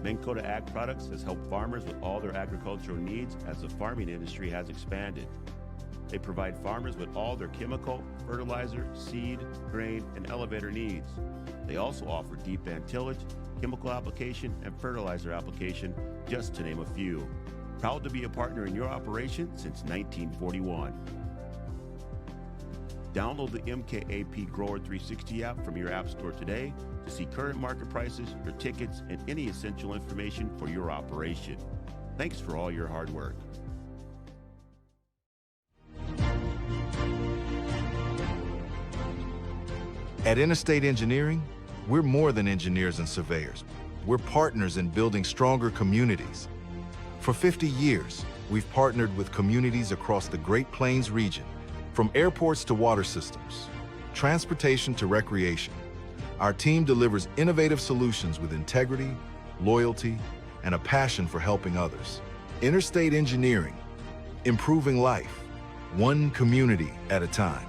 Dakota Ag Products has helped farmers with all their agricultural needs as the farming industry has expanded. They provide farmers with all their chemical, fertilizer, seed, grain, and elevator needs. They also offer deep band tillage, chemical application, and fertilizer application, just to name a few. Proud to be a partner in your operation since 1941. Download the MKAP Grower 360 app from your app store today to see current market prices, your tickets, and any essential information for your operation. Thanks for all your hard work. At Interstate Engineering, we're more than engineers and surveyors. We're partners in building stronger communities. For 50 years, we've partnered with communities across the Great Plains region, from airports to water systems, transportation to recreation. Our team delivers innovative solutions with integrity, loyalty, and a passion for helping others. Interstate Engineering, improving life, one community at a time.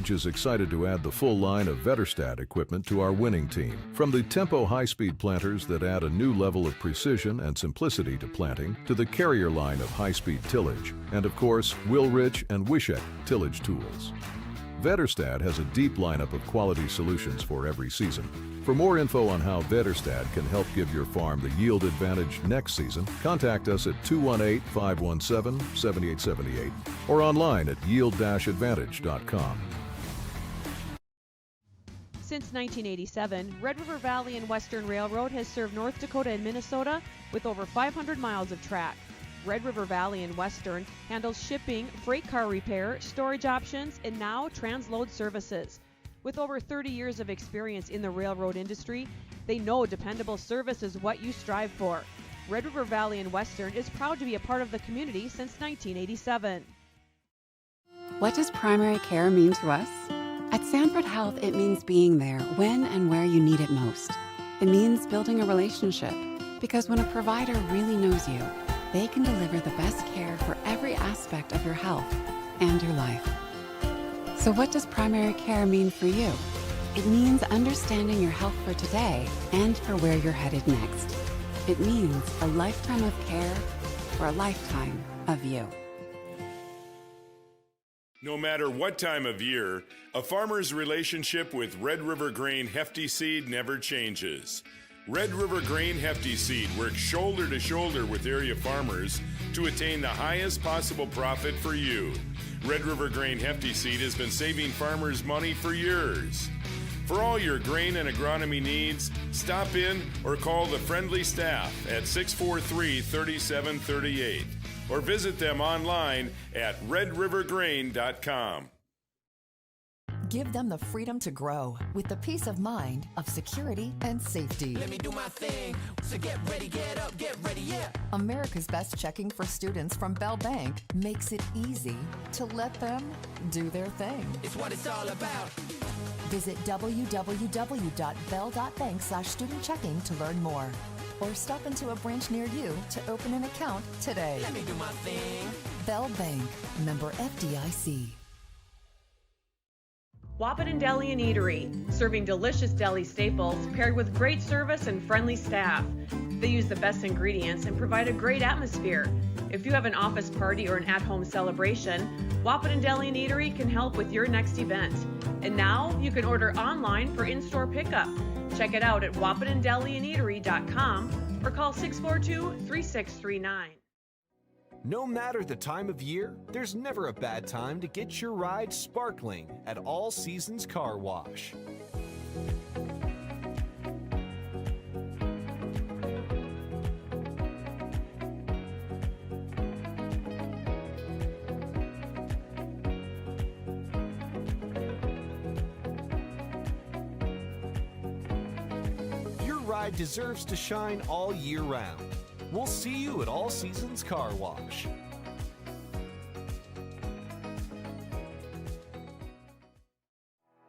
Is excited to add the full line of Vetterstat equipment to our winning team. From the Tempo high-speed planters that add a new level of precision and simplicity to planting, to the Carrier line of high-speed tillage, and of course, Wilrich and Wishek tillage tools. Vetterstat has a deep lineup of quality solutions for every season. For more info on how Vetterstat can help give your farm the yield advantage next season, contact us at 218-517-7878 or online at yield-advantage.com. Since 1987, Red River Valley and Western Railroad has served North Dakota and Minnesota with over 500 miles of track. Red River Valley and Western handles shipping, freight car repair, storage options, and now transload services. With over 30 years of experience in the railroad industry, they know dependable service is what you strive for. Red River Valley and Western is proud to be a part of the community since 1987. What does primary care mean to us? At Sanford Health, it means being there when and where you need it most. It means building a relationship, because when a provider really knows you, they can deliver the best care for every aspect of your health and your life. So what does primary care mean for you? It means understanding your health for today and for where you're headed next. It means a lifetime of care for a lifetime of you. No matter what time of year, a farmer's relationship with Red River Grain Hefty Seed never changes. Red River Grain Hefty Seed works shoulder to shoulder with area farmers to attain the highest possible profit for you. Red River Grain Hefty Seed has been saving farmers money for years. For all your grain and agronomy needs, stop in or call the friendly staff at 643-3738 or visit them online at redrivergrain.com. Give them the freedom to grow with the peace of mind of security and safety. Let me do my thing. So get ready, get up, get ready, yeah. America's Best Checking for students from Bell Bank makes it easy to let them do their thing. It's what it's all about. Visit www.bell.bank/student-checking to learn more. Or stop into a branch near you to open an account today. Let me do my thing. Bell Bank, member FDIC. Wahpeton Deli and Eatery, serving delicious deli staples paired with great service and friendly staff. They use the best ingredients and provide a great atmosphere. If you have an office party or an at-home celebration, Wahpeton Deli and Eatery can help with your next event. And now you can order online for in-store pickup. Check it out at wahpetondeliandeatery.com or call 642-3639. No matter the time of year, there's never a bad time to get your ride sparkling at All Seasons Car Wash. ride deserves to shine all year round. We'll see you at All Seasons Car Wash.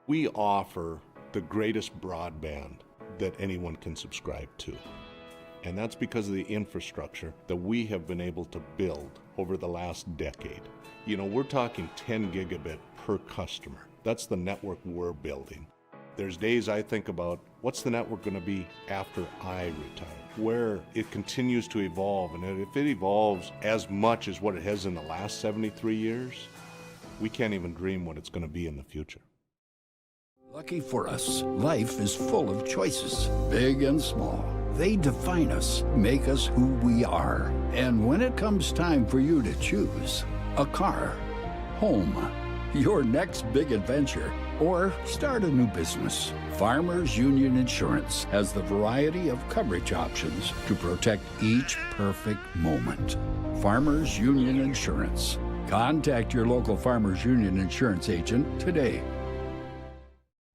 We offer the greatest broadband that anyone can subscribe to. And that's because of the infrastructure that we have been able to build over the last decade. You know, we're talking 10 gigabit per customer. That's the network we're building. There's days I think about, what's the network going to be after I retire? Where it continues to evolve, and if it evolves as much as what it has in the last 73 years, we can't even dream what it's going to be in the future. Lucky for us, life is full of choices, big and small. They define us, make us who we are. And when it comes time for you to choose a car, home, your next big adventure, or start a new business, Farmers Union Insurance has the variety of coverage options to protect each perfect moment. Farmers Union Insurance. Contact your local Farmers Union Insurance agent today.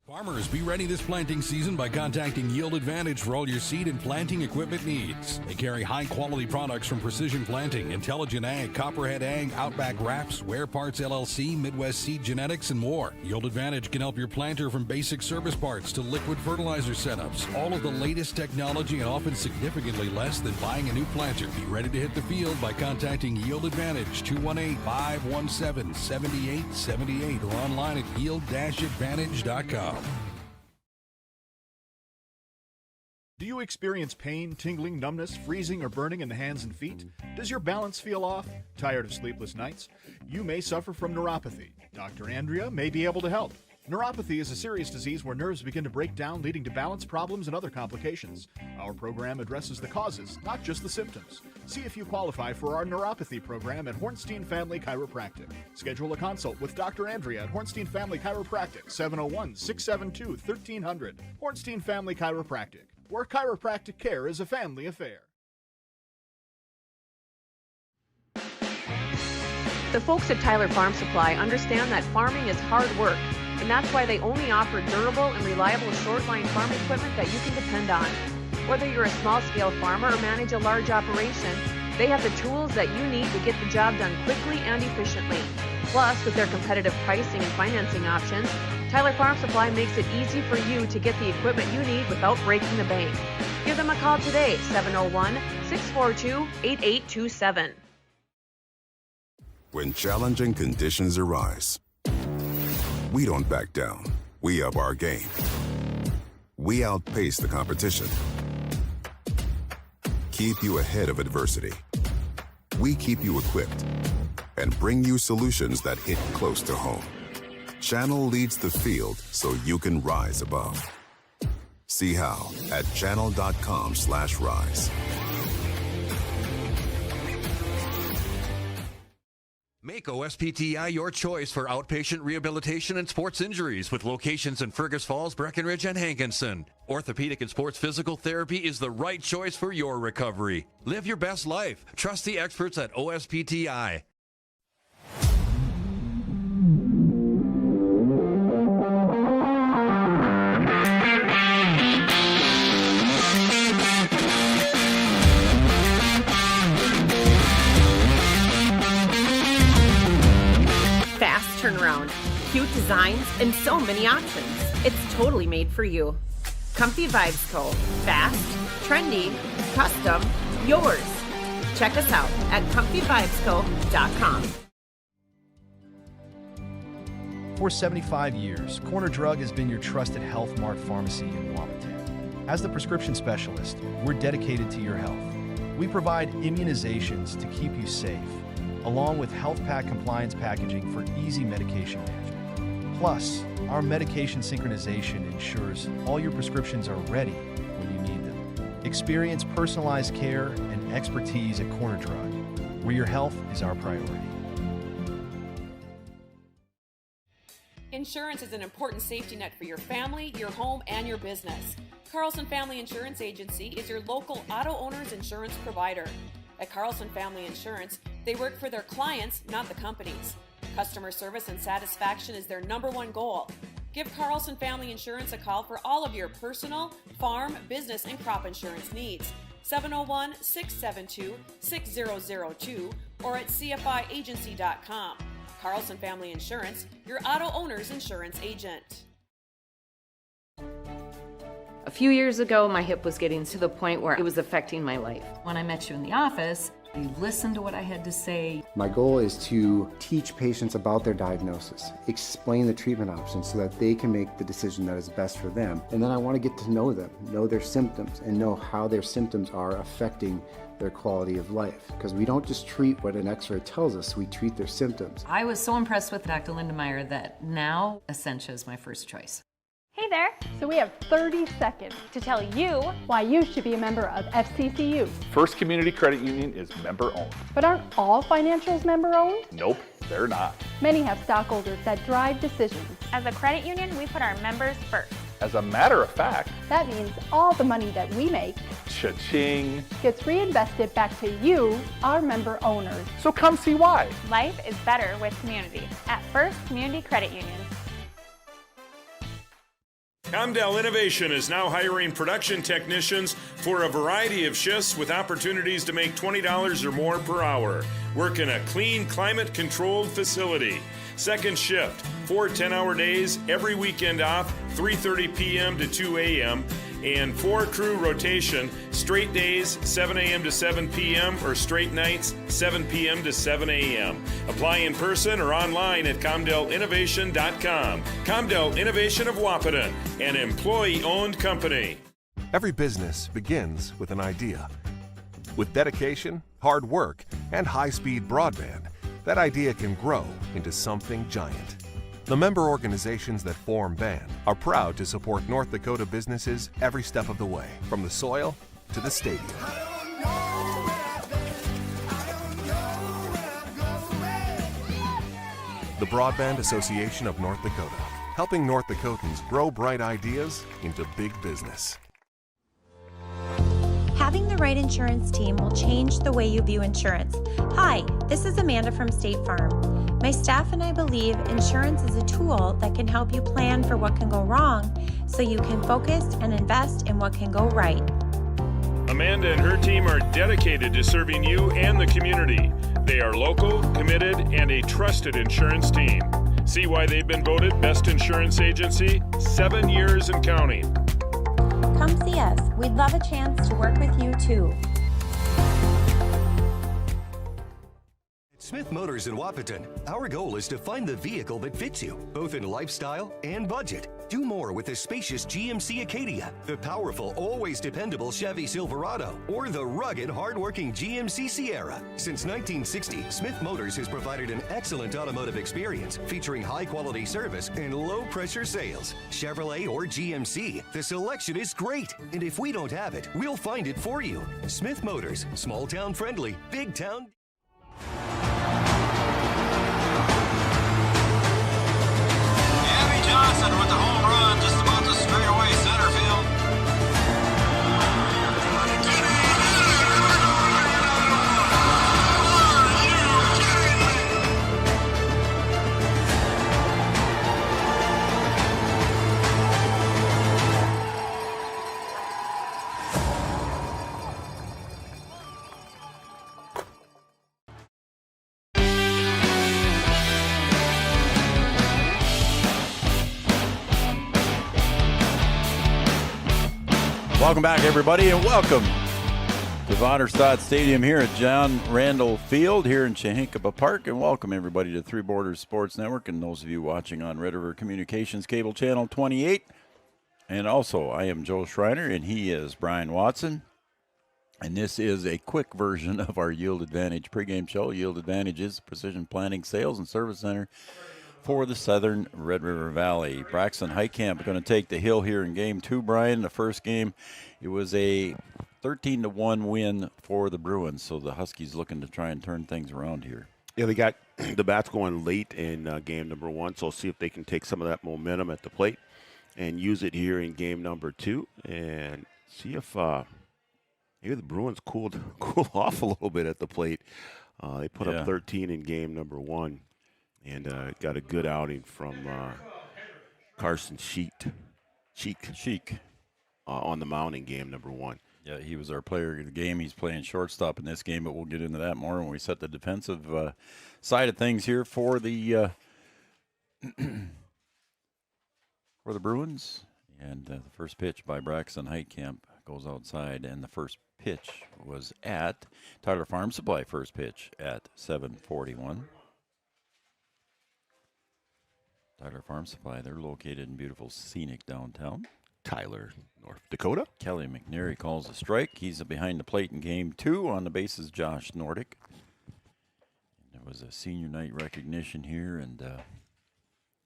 Farmers, be ready this planting season by contacting Yield Advantage for all your seed and planting equipment needs. They carry high-quality products from Precision Planting, Intelligent Ag, Copperhead Ag, Outback Wraps, Wear Parts LLC, Midwest Seed Genetics, and more. Yield Advantage can help your planter from basic service parts to liquid fertilizer setups. All of the latest technology and often significantly less than buying a new planter. Be ready to hit the field by contacting Yield Advantage, 218-517-7878, or online at yield-advantage.com. Do you experience pain, tingling, numbness, freezing, or burning in the hands and feet? Does your balance feel off? Tired of sleepless nights? You may suffer from neuropathy. Dr. Andrea may be able to help. Neuropathy is a serious disease where nerves begin to break down, leading to balance problems and other complications. Our program addresses the causes, not just the symptoms. See if you qualify for our neuropathy program at Hornstein Family Chiropractic. Schedule a consult with Dr. Andrea at Hornstein Family Chiropractic, 701-672-1300. Hornstein Family Chiropractic, where chiropractic care is a family affair. The folks at Tyler Farm Supply understand that farming is hard work, and that's why they only offer durable and reliable short-line farm equipment that you can depend on. Whether you're a small-scale farmer or manage a large operation, they have the tools that you need to get the job done quickly and efficiently. Plus, with their competitive pricing and financing options, Tyler Farm Supply makes it easy for you to get the equipment you need without breaking the bank. Give them a call today, 701-642-8827. When challenging conditions arise, we don't back down. We up our game. We outpace the competition. Keep you ahead of adversity. We keep you equipped and bring you solutions that hit close to home. Channel leads the field so you can rise above. See how at channel.com/rise. Make OSPTI your choice for outpatient rehabilitation and sports injuries with locations in Fergus Falls, Breckenridge, and Hankinson. Orthopedic and sports physical therapy is the right choice for your recovery. Live your best life. Trust the experts at OSPTI. Fast turnaround, cute designs, and so many options. It's totally made for you. Comfy Vibes Co. Fast, trendy, custom, yours. Check us out at comfyvibesco.com. For 75 years, Corner Drug has been your trusted Health Mart pharmacy in Wahpeton. As the prescription specialist, we're dedicated to your health. We provide immunizations to keep you safe, along with health pack compliance packaging for easy medication management. Plus, our medication synchronization ensures all your prescriptions are ready when you need them. Experience personalized care and expertise at Corner Drug, where your health is our priority. Insurance is an important safety net for your family, your home, and your business. Carlson Family Insurance Agency is your local auto owner's insurance provider. At Carlson Family Insurance, they work for their clients, not the companies. Customer service and satisfaction is their #1 goal. Give Carlson Family Insurance a call for all of your personal, farm, business, and crop insurance needs. 701-672-6002 or at cfiagency.com. Carlson Family Insurance, your auto owner's insurance agent. A few years ago, my hip was getting to the point where it was affecting my life. When I met you in the office, you listened to what I had to say. My goal is to teach patients about their diagnosis, explain the treatment options so that they can make the decision that is best for them. And then I want to get to know them, know their symptoms, and know how their symptoms are affecting their quality of life. Because we don't just treat what an x-ray tells us, we treat their symptoms. I was so impressed with Dr. Lindemeyer that now Essentia is my first choice. Hey there! So we have 30 seconds to tell you why you should be a member of FCCU. First Community Credit Union is member-owned. But aren't all financials member-owned? Nope, they're not. Many have stockholders that drive decisions. As a credit union, we put our members first. As a matter of fact, that means all the money that we make cha-ching gets reinvested back to you, our member owners. So come see why. Life is better with community at First Community Credit Union. Comdell Innovation is now hiring production technicians for a variety of shifts with opportunities to make $20 or more per hour. Work in a clean, climate-controlled facility. Second shift, 4 10-hour days, every weekend off, 3:30 p.m. to 2 a.m., and 4-crew rotation, straight days, 7 a.m. to 7 p.m., or straight nights, 7 p.m. to 7 a.m. Apply in person or online at ComdellInnovation.com. Comdell Innovation of Wahpeton, an employee-owned company. Every business begins with an idea. With dedication, hard work, and high-speed broadband, that idea can grow into something giant. The member organizations that form BAND are proud to support North Dakota businesses every step of the way, from the soil to the stadium. The Broadband Association of North Dakota, helping North Dakotans grow bright ideas into big business. Having the right insurance team will change the way you view insurance. Hi, this is Amanda from State Farm. My staff and I believe insurance is a tool that can help you plan for what can go wrong so you can focus and invest in what can go right. Amanda and her team are dedicated to serving you and the community. They are local, committed, and a trusted insurance team. See why they've been voted Best Insurance Agency 7 years and counting. Come see us. We'd love a chance to work with you too. Smith Motors in Wahpeton, our goal is to find the vehicle that fits you, both in lifestyle and budget. Do more with the spacious GMC Acadia, the powerful, always dependable Chevy Silverado, or the rugged, hardworking GMC Sierra. Since 1960, Smith Motors has provided an excellent automotive experience, featuring high-quality service and low-pressure sales. Chevrolet or GMC, the selection is great, and if we don't have it, we'll find it for you. Smith Motors, small-town friendly, big-town. Johnson with the home run, just about to straight away center field. Welcome back, everybody, and welcome to Vaderstad Stadium here at John Randall Field here in Chehankaba Park, and welcome everybody to Three Borders Sports Network and those of you watching on Red River Communications Cable Channel 28. And also, I am Joe Schreiner, and he is Brian Watson. And this is a quick version of our Yield Advantage pregame show. Yield Advantage is Precision Planning Sales and Service Center for the Southern Red River Valley. Braxton Heitkamp going to take the hill here in Game 2, Brian. The first game, it was a 13-1 win for the Bruins, so the Huskies looking to try and turn things around here. Yeah, they got the bats going late in game number 1, so see if they can take some of that momentum at the plate and use it here in game number 2 and see if maybe the Bruins cool off a little bit at the plate. They put up 13 in game number 1. And got a good outing from Carson Sheik on the mound in game number 1. Yeah, he was our player of the game. He's playing shortstop in this game, but we'll get into that more when we set the defensive side of things here for the for the Bruins. And the first pitch by Braxton Heitkamp goes outside, and the first pitch was at Tyler Farm Supply. First pitch at 7:41. Tyler Farm Supply, they're located in beautiful, scenic downtown Tyler, North Dakota. Kelly McNary calls the strike. He's behind the plate in game 2. On the bases, Josh Nordic. And there was a senior night recognition here, and a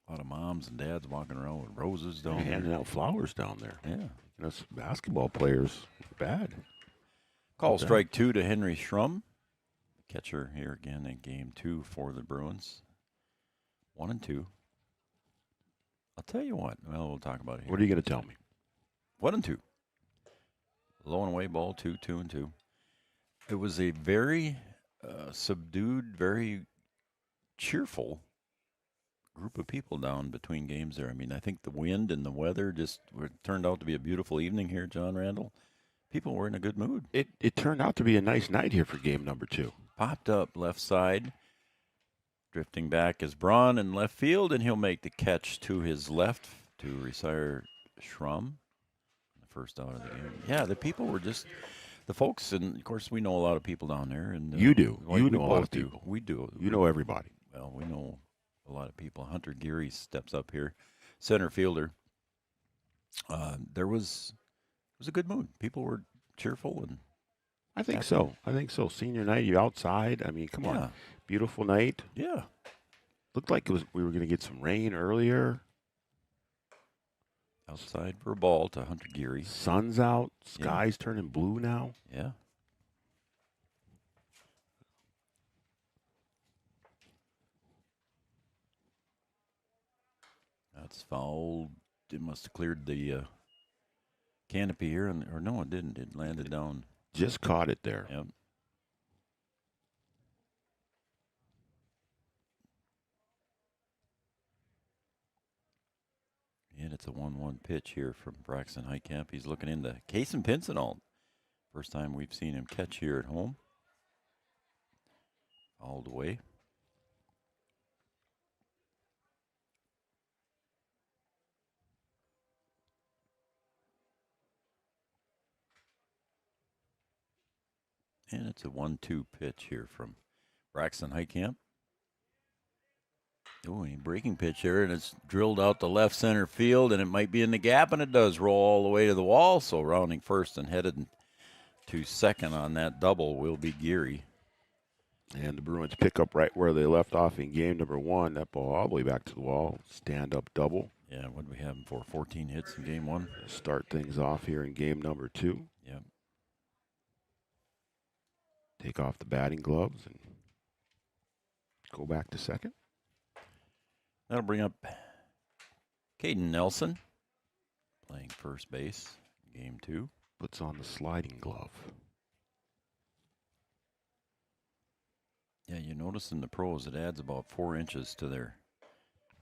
lot of moms and dads walking around with roses down there. Handing out flowers down there. Yeah. Us basketball players, bad. Call strike 2 to Henry Schrum. Catcher here again in game 2 for the Bruins. 1-2. I'll tell you what. Well, we'll talk about it here. What are you going to tell me? 1-2. Low and away ball, 2-2. It was a very subdued, very cheerful group of people down between games there. I mean, I think the wind and the weather just turned out to be a beautiful evening here, John Randall. People were in a good mood. It turned out to be a nice night here for game number 2. Popped up left side. Drifting back is Braun in left field, and he'll make the catch to his left to Resire Schrum. The first out of the game. Yeah, the people were just the folks, and of course we know a lot of people down there. And you do. Well, you know a lot of people. We do. You know everybody. Well, we know a lot of people. Hunter Geary steps up here, center fielder. It was a good mood. People were cheerful and. I think so. Senior night, you outside. I mean, come on, beautiful night. Yeah, looked like we were going to get some rain earlier. Outside for a ball to Hunter Geary. Sun's out. Sky's turning blue now. Yeah. That's fouled. It must have cleared the canopy here, or no, it didn't. It landed down. Just caught it there. Yep. And it's a 1-1 pitch here from Braxton Heitkamp. He's looking into Kason Pincinall. First time we've seen him catch here at home. All the way. And it's a 1-2 pitch here from Braxton Heitkamp. Oh, a breaking pitch here, and it's drilled out to left center field, and it might be in the gap, and it does roll all the way to the wall. So rounding first and headed to second on that double will be Geary. And the Bruins pick up right where they left off in game number 1. That ball all the way back to the wall. Stand-up double. Yeah, what do we have him for? 14 hits in game 1. Start things off here in game number 2. Yep. Take off the batting gloves and go back to second. That'll bring up Caden Nelson playing first base in game 2. Puts on the sliding glove. Yeah, you notice in the pros it adds about 4 inches to their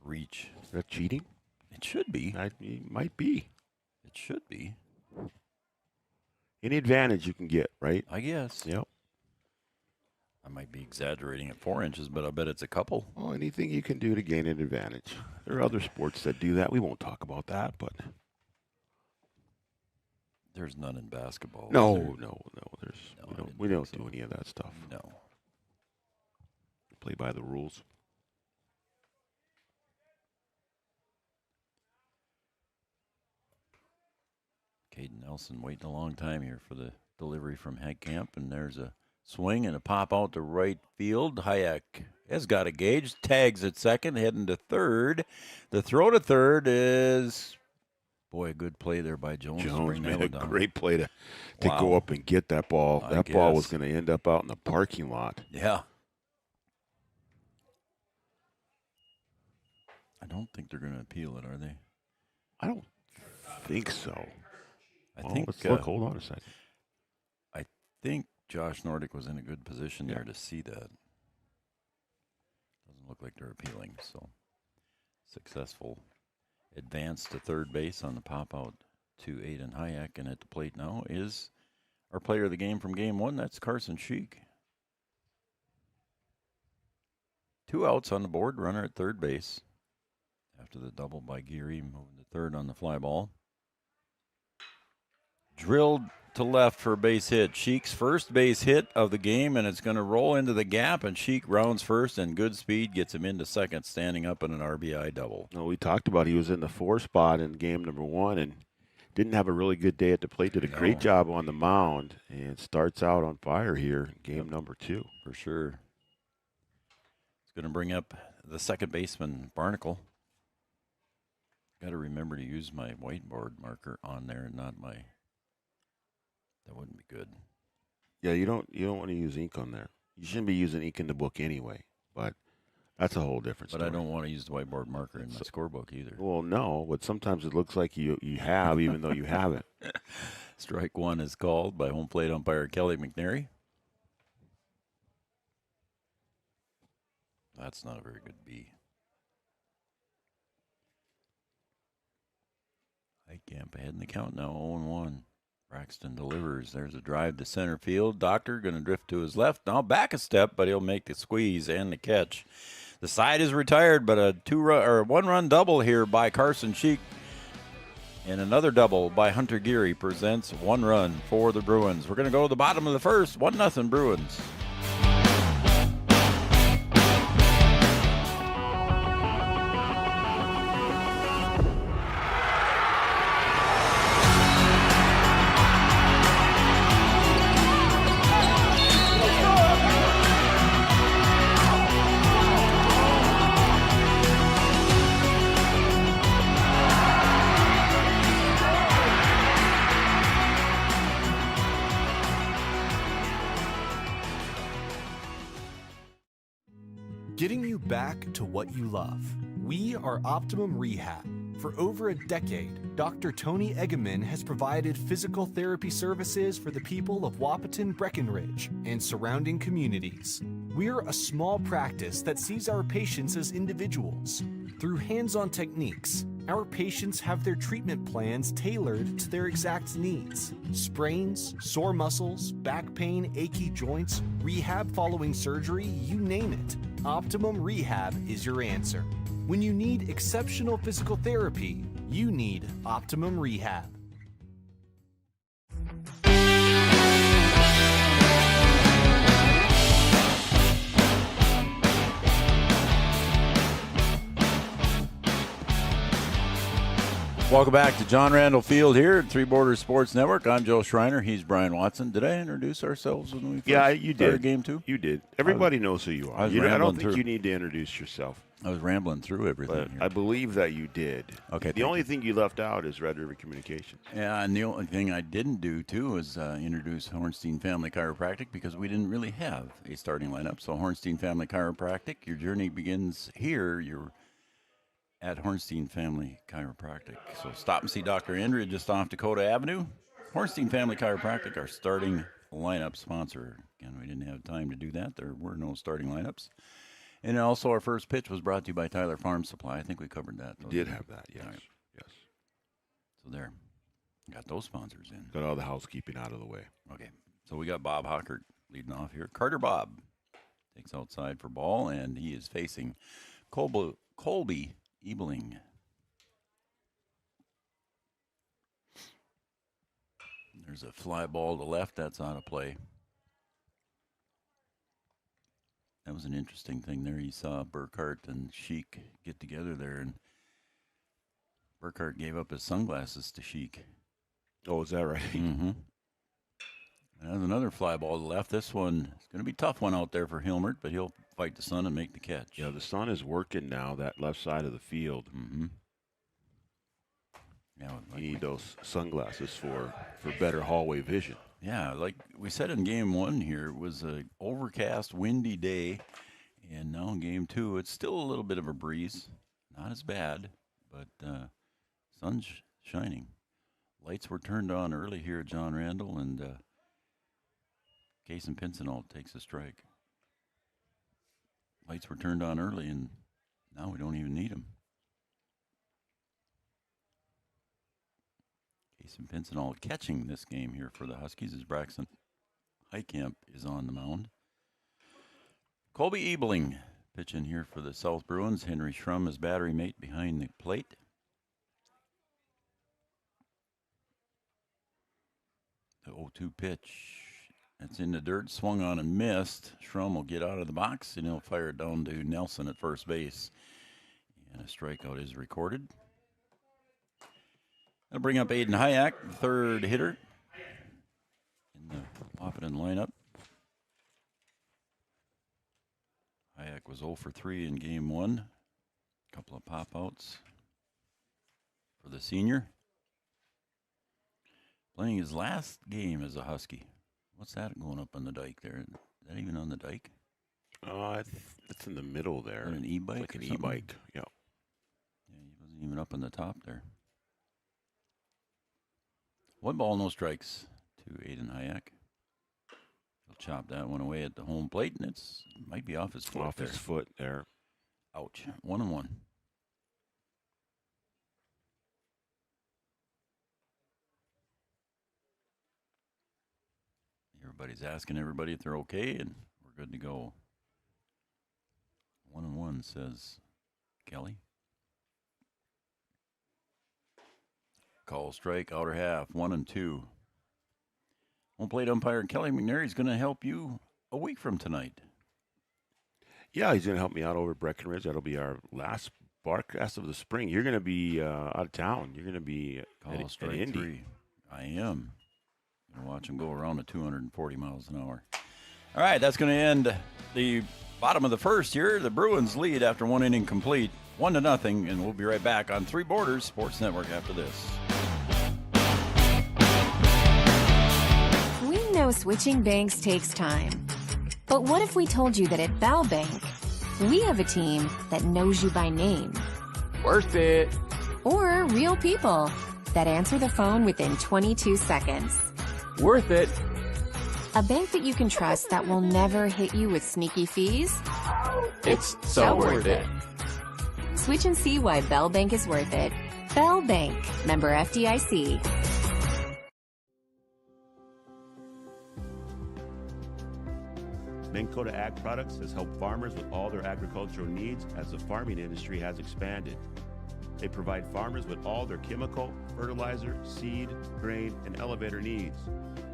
reach. Is that cheating? It should be. It might be. It should be. Any advantage you can get, right? I guess. Yep. I might be exaggerating at 4 inches, but I bet it's a couple. Well, anything you can do to gain an advantage. There are other sports that do that. We won't talk about that, but there's none in basketball. No. We don't do any of that stuff. No. Play by the rules. Caden Nelson waiting a long time here for the delivery from Heitkamp, and there's a swing and a pop out to right field. Hayek has got a gauge, tags at second, heading to third. The throw to third is, boy, a good play there by Jones. Jones made a great play to go up and get that ball. That ball was going to end up out in the parking lot. Yeah. I don't think they're going to appeal it, are they? I don't think so. I think. Let's look. Hold on a second. I think Josh Nordic was in a good position there to see that. Doesn't look like they're appealing, so successful advanced to third base on the pop out to Aiden Hayek. And at the plate now is our player of the game from game one. That's Carson Sheik. 2 outs on the board, runner at third base. After the double by Geary, moving to third on the fly ball. Drilled to left for a base hit. Sheik's first base hit of the game, and it's going to roll into the gap, and Sheik rounds first, and good speed gets him into second, standing up in an RBI double. No, we talked about he was in the 4 spot in game number 1 and didn't have a really good day at the plate. Did a great job on the mound and starts out on fire here in game number 2. For sure. It's going to bring up the second baseman, Barnacle. Got to remember to use my whiteboard marker on there and not my... That wouldn't be good. Yeah, you don't want to use ink on there. You shouldn't be using ink in the book anyway, but that's a whole different story. But I don't want to use the whiteboard marker in my scorebook either. Well, no, but sometimes it looks like you have, even though you haven't. Strike one is called by home plate umpire Kelly McNary. That's not a very good B. Heitkamp ahead in the count now, 0-1. Braxton delivers. There's a drive to center field. Doctor going to drift to his left. Now back a step, but he'll make the squeeze and the catch. The side is retired, but a 1-run double here by Carson Sheik. And another double by Hunter Geary presents 1 run for the Bruins. We're going to go to the bottom of the first. 1-0 Bruins. Getting you back to what you love. We are Optimum Rehab. For over a decade, Dr. Tony Eggeman has provided physical therapy services for the people of Wahpeton, Breckenridge, and surrounding communities. We're a small practice that sees our patients as individuals. Through hands-on techniques, our patients have their treatment plans tailored to their exact needs. Sprains, sore muscles, back pain, achy joints, rehab following surgery, you name it. Optimum Rehab is your answer. When you need exceptional physical therapy, you need Optimum Rehab. Welcome back to John Randall Field here at Three Borders Sports Network. I'm Joe Schreiner. He's Brian Watson. Did I introduce ourselves when we first you started did. game 2? You did. Everybody knows who you are. I don't think you need to introduce yourself. I was rambling through everything But here. I believe that you did. Okay. The only thing you left out is Red River Communications. Yeah, and the only thing I didn't do, too, was introduce Hornstein Family Chiropractic because we didn't really have a starting lineup. So Hornstein Family Chiropractic, your journey begins here. You're at Hornstein Family Chiropractic. So stop and see Dr. Andrea just off Dakota Avenue. Hornstein Family Chiropractic, our starting lineup sponsor. Again, we didn't have time to do that. There were no starting lineups. And also our first pitch was brought to you by Tyler Farm Supply. I think we covered that. You did have that, yes. Right. Yes. So there. Got those sponsors in. Got all the housekeeping out of the way. Okay. So we got Bob Hockert leading off here. Carter Bob takes outside for ball, and he is facing Colby Ebeling. There's a fly ball to left. That's out of play. That was an interesting thing there. You saw Burkhart and Sheik get together there, and Burkhart gave up his sunglasses to Sheik. Oh, is that right? Mm-hmm. There's another fly ball to left. This one is going to be a tough one out there for Hilmert, but he'll fight the sun and make the catch. Yeah, the sun is working now, that left side of the field. Mm-hmm. Yeah, you need those sunglasses for better hallway vision. Yeah, like we said in game 1 here, it was an overcast, windy day, and now in game 2, it's still a little bit of a breeze. Not as bad, but sun's shining. Lights were turned on early here at John Randall, and Kason Pincinel takes a strike. Lights were turned on early, and now we don't even need them. Case and Pincinel catching this game here for the Huskies as Braxton Heitkamp is on the mound. Colby Ebling pitching here for the South Bruins. Henry Schrum, his battery mate, behind the plate. The 0-2 pitch. That's in the dirt, swung on and missed. Schrum will get out of the box, and he'll fire it down to Nelson at first base. And a strikeout is recorded. That'll bring up Aiden Hayek, the third hitter in the Wahpeton lineup. Hayek was 0 for 3 in game 1. A couple of pop-outs for the senior. Playing his last game as a Husky. What's that going up on the dike there? Is that even on the dike? It's in the middle there. An e-bike? Like an e-bike, yeah. Yeah, he wasn't even up on the top there. 1 ball, no strikes to Aiden Hayek. He'll chop that one away at the home plate, and it might be off his foot. Off his foot there. Ouch. 1-1. Everybody's asking everybody if they're okay, and we're good to go. 1-1, says Kelly. Call strike, outer half, 1-2. Home plate umpire Kelly McNary is going to help you a week from tonight. Yeah, he's going to help me out over at Breckenridge. That'll be our last broadcast of the spring. You're going to be out of town. You're going to be at Indy. 3. I am. Going to watch him go around at 240 miles an hour. All right, that's going to end the bottom of the first here. The Bruins lead after 1 inning complete, 1-0, and we'll be right back on Three Borders Sports Network after this. We know switching banks takes time. But what if we told you that at Bell Bank, we have a team that knows you by name? Worth it. Or real people that answer the phone within 22 seconds. Worth it. A bank that you can trust that will never hit you with sneaky fees? It's so worth it. Switch and see why Bell Bank is worth it. Bell Bank, member FDIC. Dakota Ag Products has helped farmers with all their agricultural needs as the farming industry has expanded. They provide farmers with all their chemical, fertilizer, seed, grain, and elevator needs.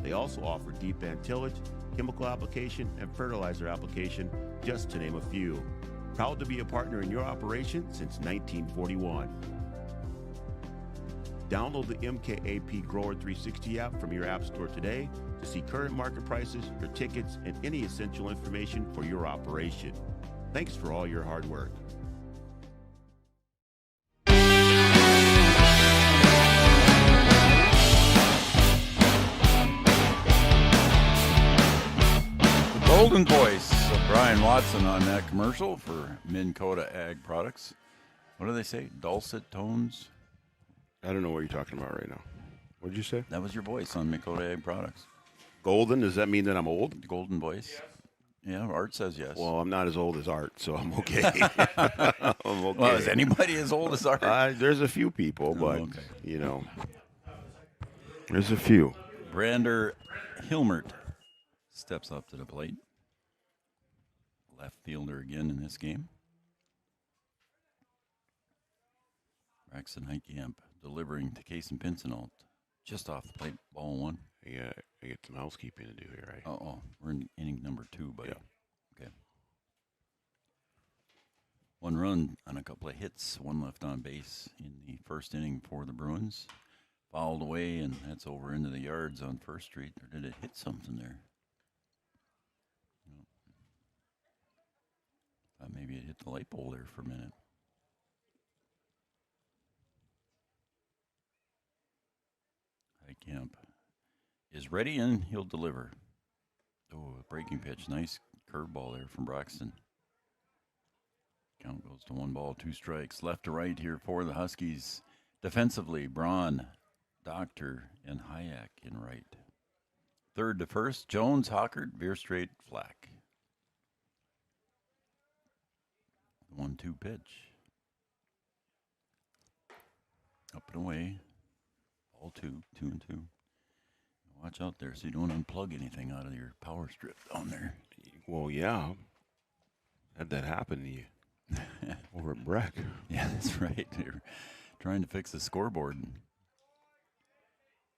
They also offer deep band tillage, chemical application, and fertilizer application, just to name a few. Proud to be a partner in your operation since 1941. Download the MKAP Grower 360 app from your app store today to see current market prices, your tickets, and any essential information for your operation. Thanks for all your hard work. The golden voice of Brian Watson on that commercial for Dakota Ag Products. What do they say? Dulcet tones? I don't know what you're talking about right now. What did you say? That was your voice on Dakota Ag Products. Golden? Does that mean that I'm old? Golden voice. Yeah, Art says yes. Well, I'm not as old as Art, so I'm okay. I'm okay. Well, is anybody as old as Art? There's a few people, but, you know, there's a few. Brander Hilmert steps up to the plate. Left fielder again in this game. Braxton Heitkamp delivering to Case and Pincinel. Just off the plate, ball 1. Yeah, I get some housekeeping to do here, right? Uh-oh. We're in inning number 2, buddy. Yeah. Okay. 1 run on a couple of hits, 1 left on base in the first inning for the Bruins. Fouled away, and that's over into the yards on First Street. Or did it hit something there? No. Thought maybe it hit the light pole there for a minute. Heitkamp is ready, and he'll deliver. Oh, breaking pitch. Nice curveball there from Braxton. Count goes to 1 ball, 2 strikes. Left to right here for the Huskies. Defensively, Braun, Doctor, and Hayek in right. Third to first, Jones, Hockert, veer straight, Flack. 1-2 pitch. Up and away. Ball 2, 2-2. Watch out there so you don't unplug anything out of your power strip down there. Well, yeah. Had that happen to you over at Breck. Yeah, that's right. You're trying to fix the scoreboard and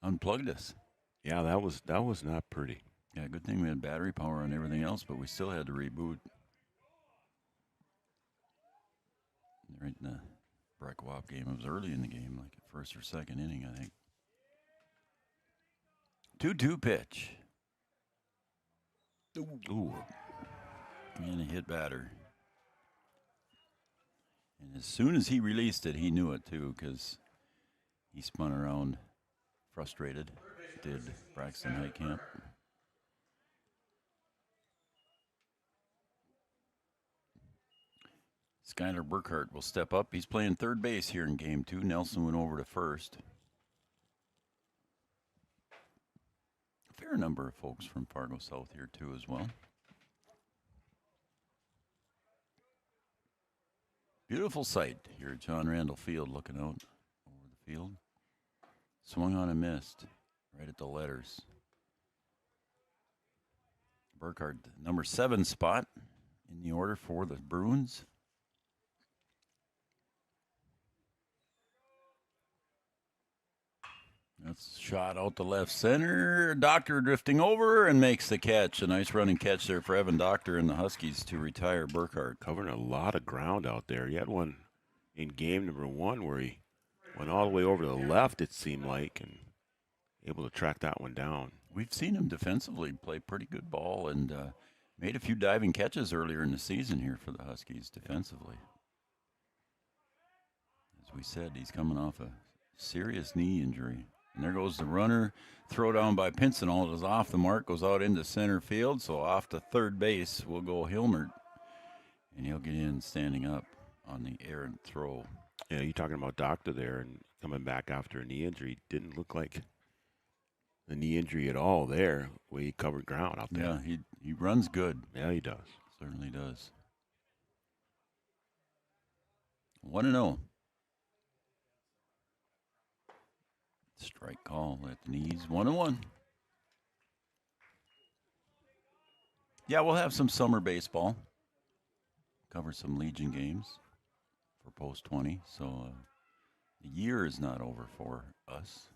unplugged us. Yeah, that was not pretty. Yeah, good thing we had battery power on everything else, but we still had to reboot. Right in the Breck Wap game. It was early in the game, like first or second inning, I think. 2-2 pitch. Ooh. And a hit batter. And as soon as he released it, he knew it too, because he spun around frustrated. Did Braxton Heitkamp. Skylar Burkhart will step up. He's playing third base here in game 2. Nelson went over to first. A fair number of folks from Fargo South here too as well. Beautiful sight here at John Randall Field, looking out over the field. Swung on and missed right at the letters. Burkhart, number 7 spot in the order for the Bruins. That's shot out to left center. Doctor drifting over and makes the catch. A nice running catch there for Evan Doctor and the Huskies to retire Burkhart. Covering a lot of ground out there. He had one in game number 1 where he went all the way over to the left, it seemed like, and able to track that one down. We've seen him defensively play pretty good ball and made a few diving catches earlier in the season here for the Huskies defensively. As we said, he's coming off a serious knee injury. And there goes the runner. Throw down by Pincinel. It is off the mark. Goes out into center field. So off to third base will go Hilmert. And he'll get in standing up on the errant throw. Yeah, you're talking about Doctor there and coming back after a knee injury. Didn't look like a knee injury at all there. The way he covered ground out there. Yeah, he runs good. Yeah, he does. Certainly does. 1-0. Strike call at the knees. 1-1. Yeah, we'll have some summer baseball. Cover some Legion games for post 20. So the year is not over for us.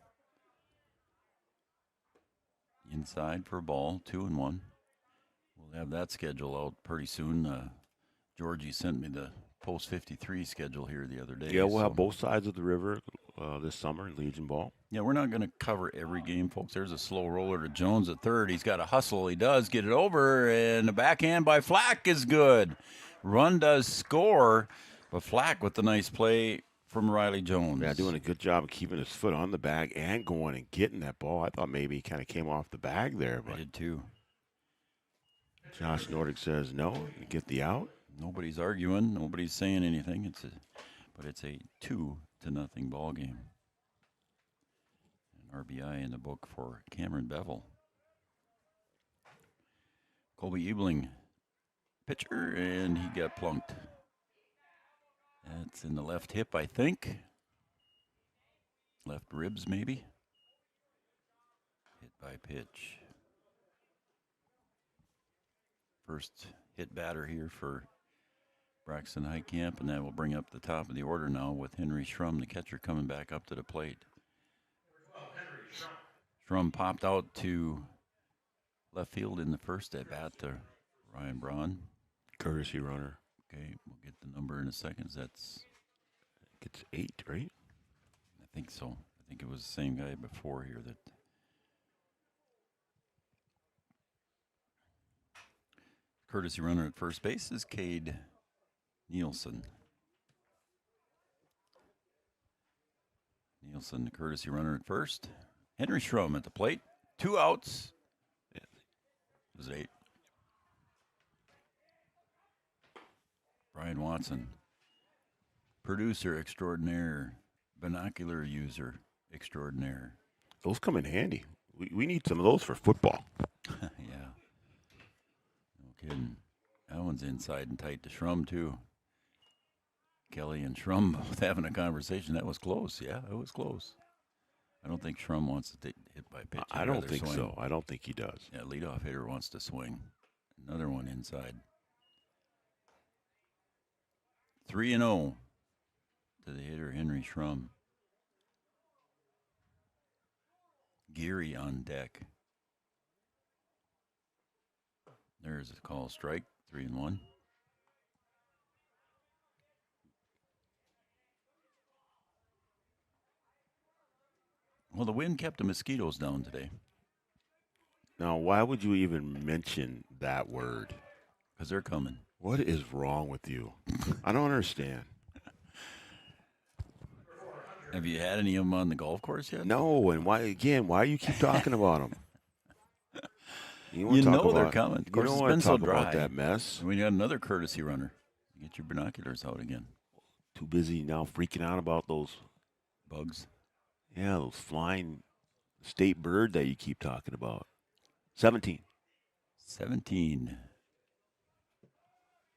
Inside for a ball, 2-1. We'll have that schedule out pretty soon. Georgie sent me the post 53 schedule here the other day. Yeah, we'll have both sides of the river this summer in Legion ball. Yeah, we're not going to cover every game, folks. There's a slow roller to Jones at third. He's got a hustle. He does get it over, and the backhand by Flack is good. Run does score, but Flack with the nice play from Riley Jones. Yeah, doing a good job of keeping his foot on the bag and going and getting that ball. I thought maybe he kind of came off the bag there. But I did too. Josh Nordic says no, you get the out. Nobody's arguing. Nobody's saying anything. But it's a 2-0 ball game. An RBI in the book for Cameron Bevel. Colby Ebling, pitcher, and he got plunked. That's in the left hip, I think. Left ribs, maybe. Hit by pitch. First hit batter here for Braxton Heitkamp, and that will bring up the top of the order now with Henry Schrum, the catcher, coming back up to the plate. Schrum popped out to left field in the first at bat to Ryan Braun. Courtesy runner. Okay, we'll get the number in a second. It's 8, right? I think so. I think it was the same guy before here that. Courtesy runner at first base is Cade Nielsen. Nielsen, the courtesy runner at first. Henry Schrum at the plate. 2 outs. Yeah. It was 8. Brian Watson, producer extraordinaire, binocular user extraordinaire. Those come in handy. We need some of those for football. Yeah. No kidding. That one's inside and tight to Schrum, too. Kelly and Schrum both having a conversation. That was close. Yeah, it was close. I don't think Schrum wants to take hit by pitch. I don't think so. I don't think he does. Yeah, leadoff hitter wants to swing. Another one inside. 3-0 to the hitter, Henry Schrum. Geary on deck. There's a call strike, 3-1. Well, the wind kept the mosquitoes down today. Now, why would you even mention that word? Because they're coming. What is wrong with you? I don't understand. Have you had any of them on the golf course yet? No, and why do you keep talking about them? You know they're coming. Of course, you it's don't been so talk dry. about that mess. And we got another courtesy runner. Get your binoculars out again. Too busy now freaking out about those bugs. Yeah, those flying state bird that you keep talking about. 17.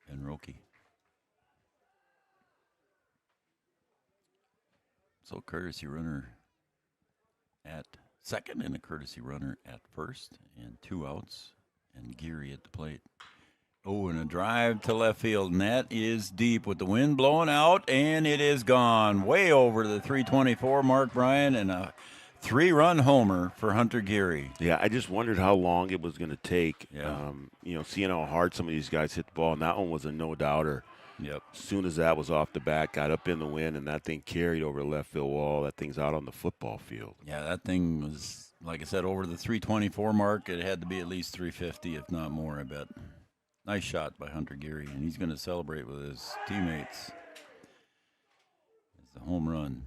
And Roki. So courtesy runner at second and a courtesy runner at first and 2 outs and Geary at the plate. Oh, and a drive to left field, and that is deep with the wind blowing out, and it is gone way over the 324 mark, Brian, and a 3-run homer for Hunter Geary. Yeah, I just wondered how long it was going to take. Yeah. Seeing how hard some of these guys hit the ball, and that one was a no-doubter. Yep. As soon as that was off the bat, got up in the wind, and that thing carried over the left field wall. That thing's out on the football field. Yeah, that thing was, like I said, over the 324 mark. It had to be at least 350, if not more, I bet. Nice shot by Hunter Geary, and he's going to celebrate with his teammates. It's a home run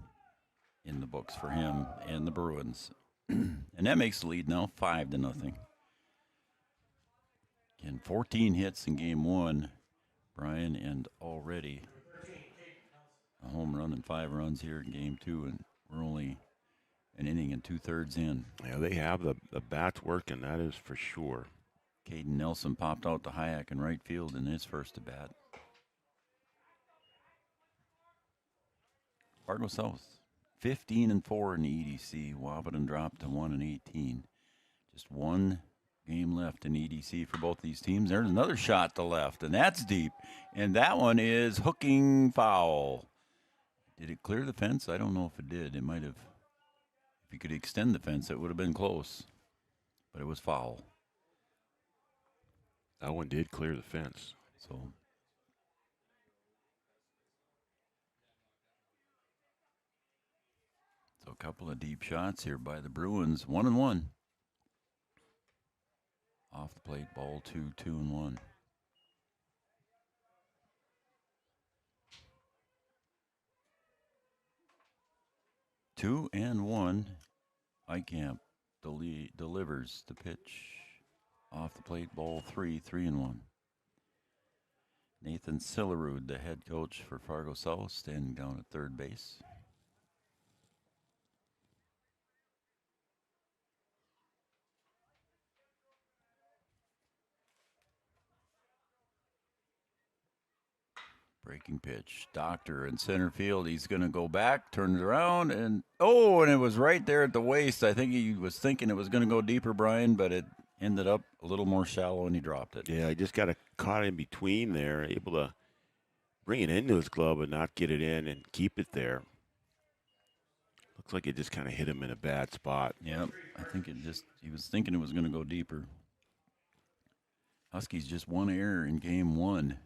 in the books for him and the Bruins. And that makes the lead now 5-0. Again, 14 hits in game 1, Brian, and already a home run and 5 runs here in game 2, and we're only an inning and 2/3 in. Yeah, they have the bats working, that is for sure. Caden Nelson popped out to Hayek in right field in his first at bat. Fargo South, 15-4 in the EDC. Wahpeton dropped to 1-18. Just one game left in EDC for both these teams. There's another shot to left, and that's deep. And that one is hooking foul. Did it clear the fence? I don't know if it did. It might have. If you could extend the fence, it would have been close. But it was foul. That one did clear the fence. So a couple of deep shots here by the Bruins. 1-1. Off the plate, ball 2, 2-1. Two and one. Eikamp delivers the pitch. Off the plate, ball 3, 3-1. Nathan Sillerud, the head coach for Fargo South, standing down at third base. Breaking pitch. Doctor in center field. He's going to go back, turn it around, and it was right there at the waist. I think he was thinking it was going to go deeper, Brian, but it ended up a little more shallow, and he dropped it. Yeah, he just got caught in between there, able to bring it into his glove and not get it in and keep it there. Looks like it just kind of hit him in a bad spot. Yep, I think he was thinking it was going to go deeper. Huskies just one error in game 1.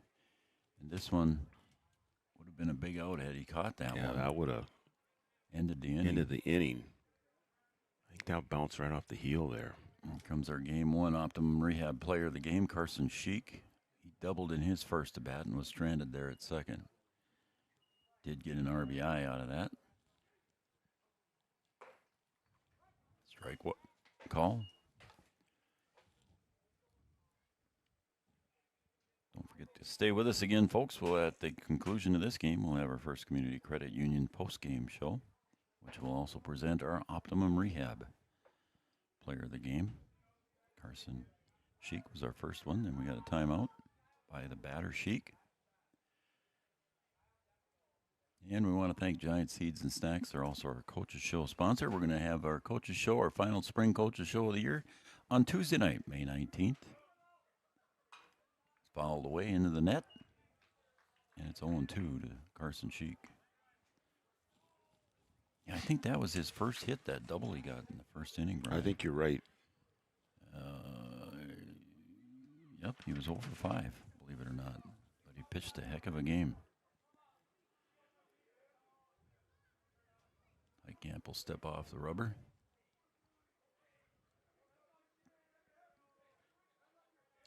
And this one would have been a big out had he caught that one. Yeah, that would have ended the inning. I think that bounced right off the heel there. Here comes our game 1 Optimum Rehab player of the game, Carson Sheik. He doubled in his first at bat and was stranded there at second. Did get an RBI out of that. Strike what? Call. Don't forget to stay with us again, folks. We'll at the conclusion of this game, we'll have our First Community Credit Union post-game show, which will also present our Optimum Rehab player of the game. Carson Sheik was our first one. Then we got a timeout by the batter, Sheik. And we want to thank Giant Seeds and Snacks. They're also our Coaches Show sponsor. We're going to have our Coaches Show, our final Spring Coaches Show of the year, on Tuesday night, May 19th. It's fouled away into the net. And it's 0-2 to Carson Sheik. Yeah, I think that was his first hit, that double he got in the first inning, Brian. I think you're right. Yep, he was 0 for 5, believe it or not. But he pitched a heck of a game. Camp will step off the rubber.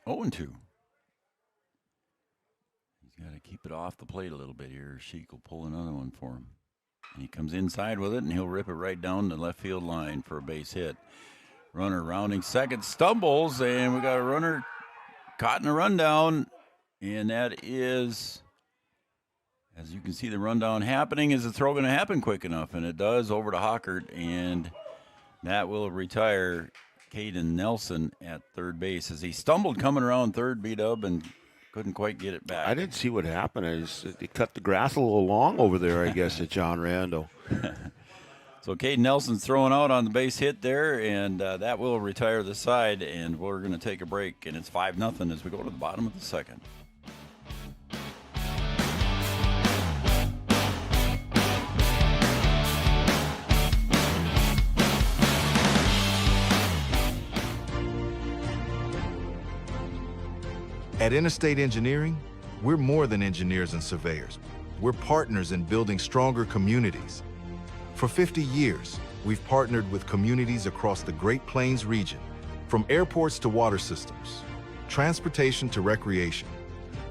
Oh, and 2. He's got to keep it off the plate a little bit here. Sheik will pull another one for him. And he comes inside with it, and he'll rip it right down the left field line for a base hit. Runner rounding second, stumbles, and we got a runner caught in a rundown, and that is... As you can see, the rundown happening. Is the throw going to happen quick enough? And it does, over to Hockert, and that will retire Caden Nelson at third base. As he stumbled coming around third, B-Dub, and couldn't quite get it back. I didn't see what happened. They cut the grass a little long over there, I guess, at John Randall. So Caden Nelson's throwing out on the base hit there, and that will retire the side, and we're going to take a break, and it's 5-0 as we go to the bottom of the second. At Interstate Engineering, we're more than engineers and surveyors. We're partners in building stronger communities. For 50 years, we've partnered with communities across the Great Plains region, from airports to water systems, transportation to recreation.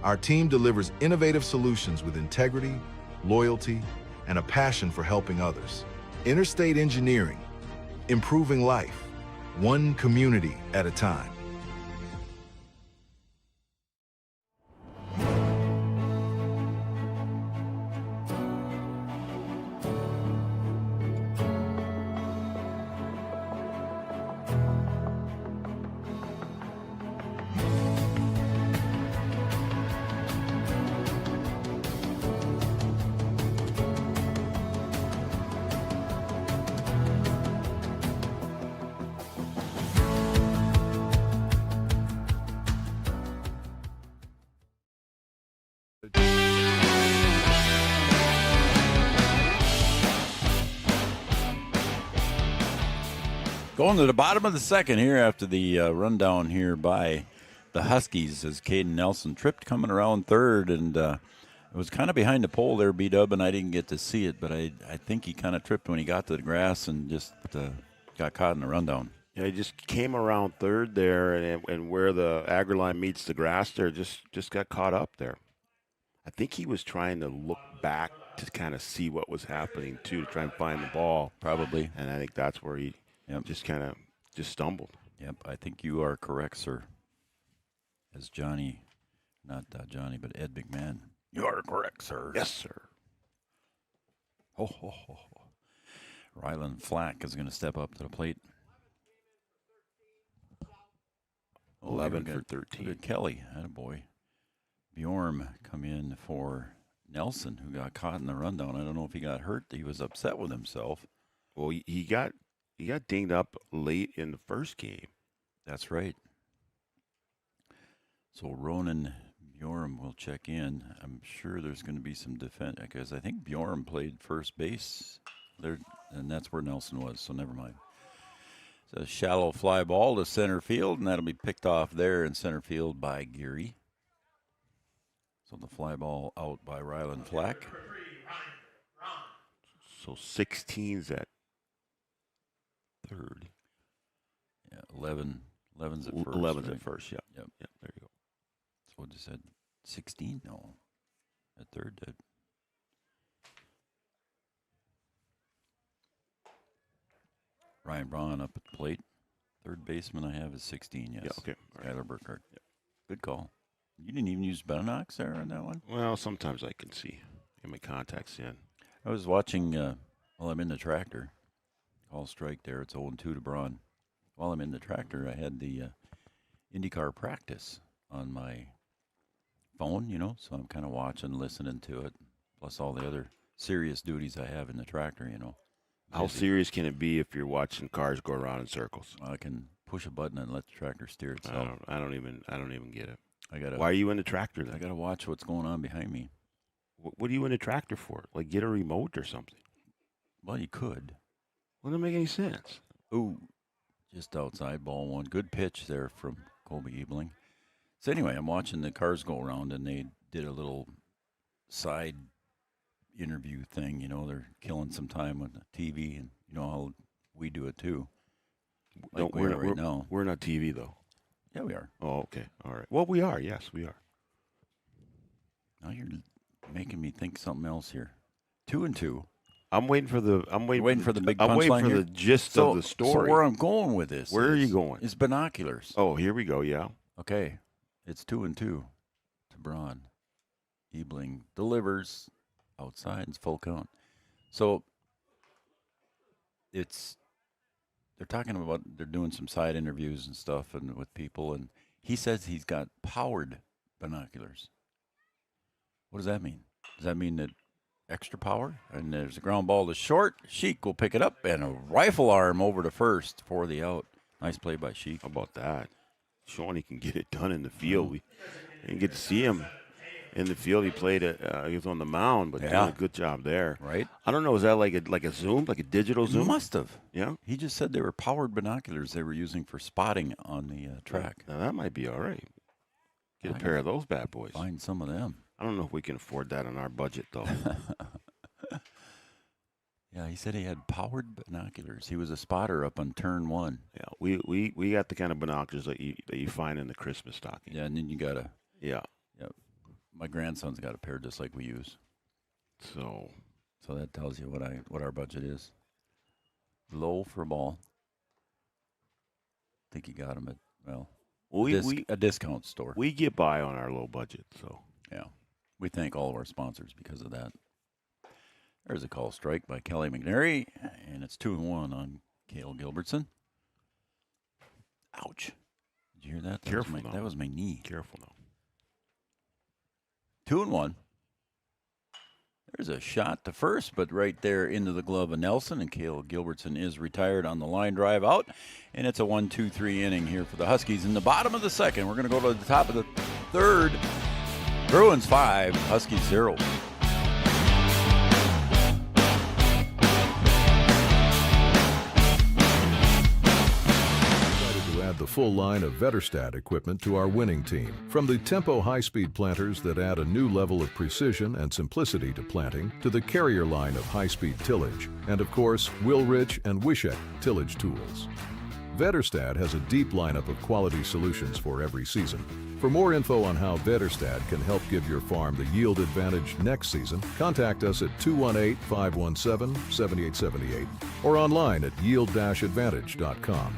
Our team delivers innovative solutions with integrity, loyalty, and a passion for helping others. Interstate Engineering, improving life, one community at a time. Going to the bottom of the second here after the rundown here by the Huskies as Caden Nelson tripped coming around third, and it was kind of behind the pole there, B-Dub, and I didn't get to see it, but I think he kind of tripped when he got to the grass and just got caught in the rundown. Yeah, he just came around third there, and where the agri line meets the grass there, just got caught up there. I think he was trying to look back to kind of see what was happening, too, to try and find the ball. Probably. And I think that's where he just kind of stumbled. Yep, I think you are correct, sir. As Johnny, not Johnny, but Ed McMahon. You are correct, sir. Yes, sir. Ho, ho, ho, ho. Rylan Flack is going to step up to the plate. 11 for 13. Good Kelly, attaboy. Bjorn come in for Nelson, who got caught in the rundown. I don't know if he got hurt. He was upset with himself. Well, he got dinged up late in the first game. That's right. So Ronan Bjorn will check in. I'm sure there's going to be some defense because I think Bjorn played first base there, and that's where Nelson was, so never mind. It's a shallow fly ball to center field, and that'll be picked off there in center field by Geary. So the fly ball out by Rylan Flack. So 16's at third. Yeah, 11's at first. 11's right? at first, Yep, there you go. So what you said? 16? No. At third, did. Ryan Braun up at the plate. Third baseman I have is 16, yes. Yeah, okay. Skyler Burkhart. Yep. Good call. You didn't even use Beninox there on that one? Well, sometimes I can see. Get my contacts in. I was watching while I'm in the tractor. Call strike there. It's 0-2 to Braun. While I'm in the tractor, I had the IndyCar practice on my phone, so I'm kind of watching, listening to it, plus all the other serious duties I have in the tractor, you know. How serious can it be if you're watching cars go around in circles? I can push a button and let the tractor steer itself. I don't even get it. Why are you in the tractor then? I gotta watch what's going on behind me. What are you in the tractor for? Like get a remote or something? Well, you could. Wouldn't make any sense. Ooh, just outside, ball one. Good pitch there from Colby Ebling. So anyway, I'm watching the cars go around, and they did a little side interview thing. You know, they're killing some time on the TV, and you know how we do it too. Like we're right now. We're not TV though. Yeah, we are. Oh, okay. All right. Well, we are. Yes, we are. Now you're making me think something else here. 2-2. I'm waiting for the. I'm waiting for the big. I'm waiting for here? the gist of the story. So where I'm going with this? Where are you going? Is binoculars. Oh, here we go. Yeah. Okay, it's 2-2 to Braun. Ebling delivers outside. It's full count. So they're talking about they're doing some side interviews and stuff and with people, and he says he's got powered binoculars. What does that mean? Does that mean that extra power? And there's a ground ball to short. Sheik will pick it up, and a rifle arm over to first for the out. Nice play by Sheik. How about that? Showing he can get it done in the field. We didn't get to see him in the field. He played it. He was on the mound, but did a good job there. Right. I don't know. Is that like a zoom, like a digital zoom? Must have. Yeah. He just said they were powered binoculars they were using for spotting on the track. Now that might be all right. Get a pair of those bad boys. Find some of them. I don't know if we can afford that on our budget though. Yeah, he said he had powered binoculars. He was a spotter up on turn 1. Yeah, we got the kind of binoculars that you find in the Christmas stocking. Yeah, and then you got a yeah. My grandson's got a pair just like we use. So that tells you what our budget is. Low for a ball. I think you got him at a discount store. We get by on our low budget, so yeah. We thank all of our sponsors because of that. There's a call strike by Kelly McNary, and it's 2-1 on Cale Gilbertson. Ouch. Did you hear that? That was my knee. Careful now. 2-1. There's a shot to first, but right there into the glove of Nelson, and Cale Gilbertson is retired on the line drive out, and it's a 1-2-3 inning here for the Huskies. In the bottom of the second, we're going to go to the top of the third. Bruins 5, Huskies 0. The full line of Vetterstad equipment to our winning team. From the Tempo high-speed planters that add a new level of precision and simplicity to planting, to the Carrier line of high-speed tillage, and of course, Willrich and Wishek tillage tools. Vetterstad has a deep lineup of quality solutions for every season. For more info on how Vetterstad can help give your farm the yield advantage next season, contact us at 218-517-7878 or online at yield-advantage.com.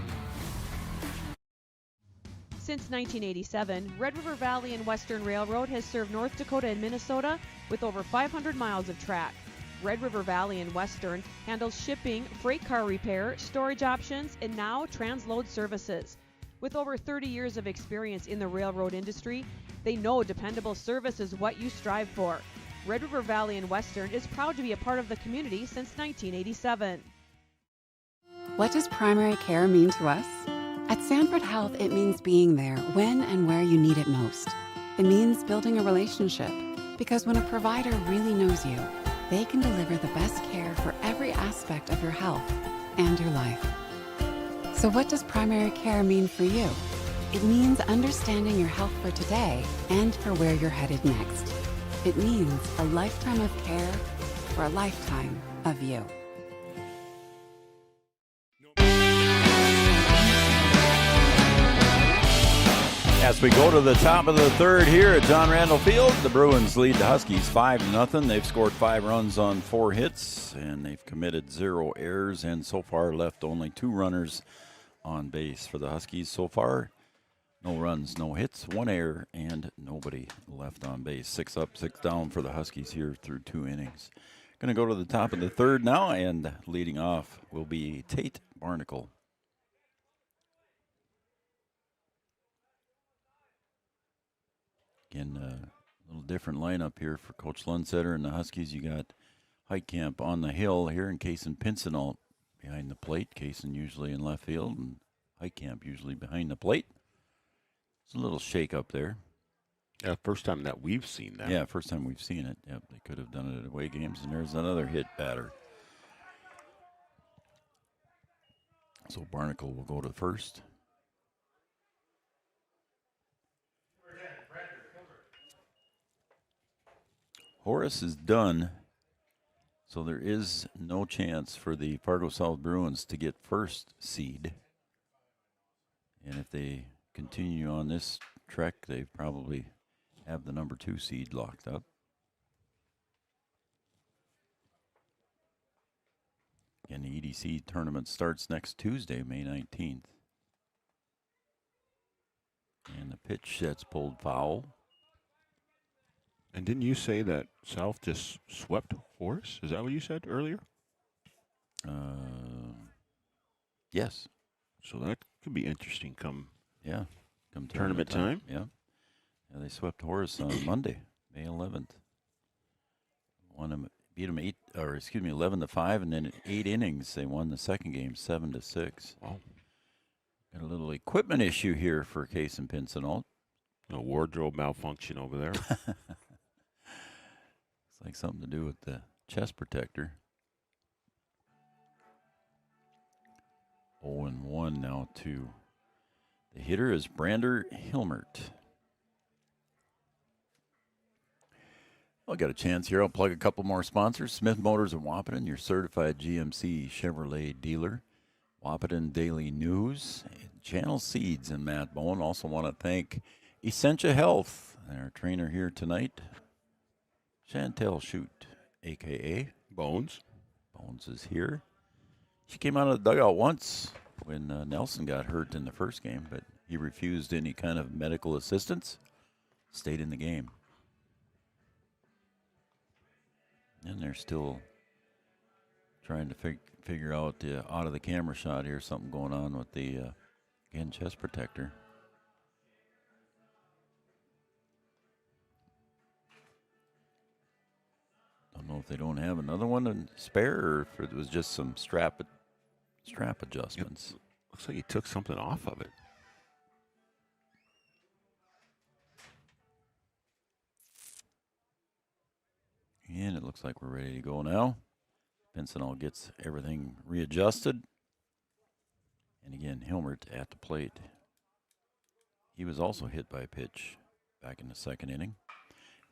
Since 1987, Red River Valley and Western Railroad has served North Dakota and Minnesota with over 500 miles of track. Red River Valley and Western handles shipping, freight car repair, storage options, and now transload services. With over 30 years of experience in the railroad industry, they know dependable service is what you strive for. Red River Valley and Western is proud to be a part of the community since 1987. What does primary care mean to us? At Sanford Health, it means being there when and where you need it most. It means building a relationship, because when a provider really knows you, they can deliver the best care for every aspect of your health and your life. So what does primary care mean for you? It means understanding your health for today and for where you're headed next. It means a lifetime of care for a lifetime of you. As we go to the top of the third here at John Randall Field, the Bruins lead the Huskies 5-0. They've scored 5 runs on 4 hits, and they've committed 0 errors, and so far left only 2 runners on base for the Huskies. So far, no runs, no hits, 1 error, and nobody left on base. 6 up, 6 down for the Huskies here through 2 innings. Going to go to the top of the third now, and leading off will be Tate Barnacle. Again, a little different lineup here for Coach Lundsetter and the Huskies. You got Hike Camp on the hill here, and Kaysen Pincinel behind the plate. Kaysen usually in left field, and Hike Camp usually behind the plate. It's a little shake up there. Yeah, first time that we've seen that. Yeah, first time we've seen it. Yep, they could have done it at away games, and there's another hit batter. So Barnacle will go to first. Horace is done, so there is no chance for the Fargo South Bruins to get first seed. And if they continue on this trek, they probably have the number 2 seed locked up. And the EDC tournament starts next Tuesday, May 19th. And the pitch that's pulled foul. And didn't you say that South just swept Horace? Is that what you said earlier? Yes. So that could be interesting come tournament time. Yeah. They swept Horace on Monday, May 11th. Beat them 11-5, and then in 8 innings they won the second game 7-6. Wow. Got a little equipment issue here for Kaysen Pincinel. A wardrobe malfunction over there. It's like something to do with the chest protector. 0-1 now to the hitter is Brander Hilmert. I'll get a chance here. I'll plug a couple more sponsors. Smith Motors of Wahpeton, your certified GMC Chevrolet dealer. Wahpeton Daily News, Channel Seeds, and Matt Bowen. Also want to thank Essentia Health, our trainer here tonight, Chantel Shute, a.k.a. Bones. Bones is here. She came out of the dugout once when Nelson got hurt in the first game, but he refused any kind of medical assistance, stayed in the game. And they're still trying to figure out out of the camera shot here something going on with the again chest protector. Don't know if they don't have another one in spare or if it was just some strap adjustments. Yep. Looks like he took something off of it. And it looks like we're ready to go now. Pincinel gets everything readjusted. And again, Hilmert at the plate. He was also hit by a pitch back in the second inning.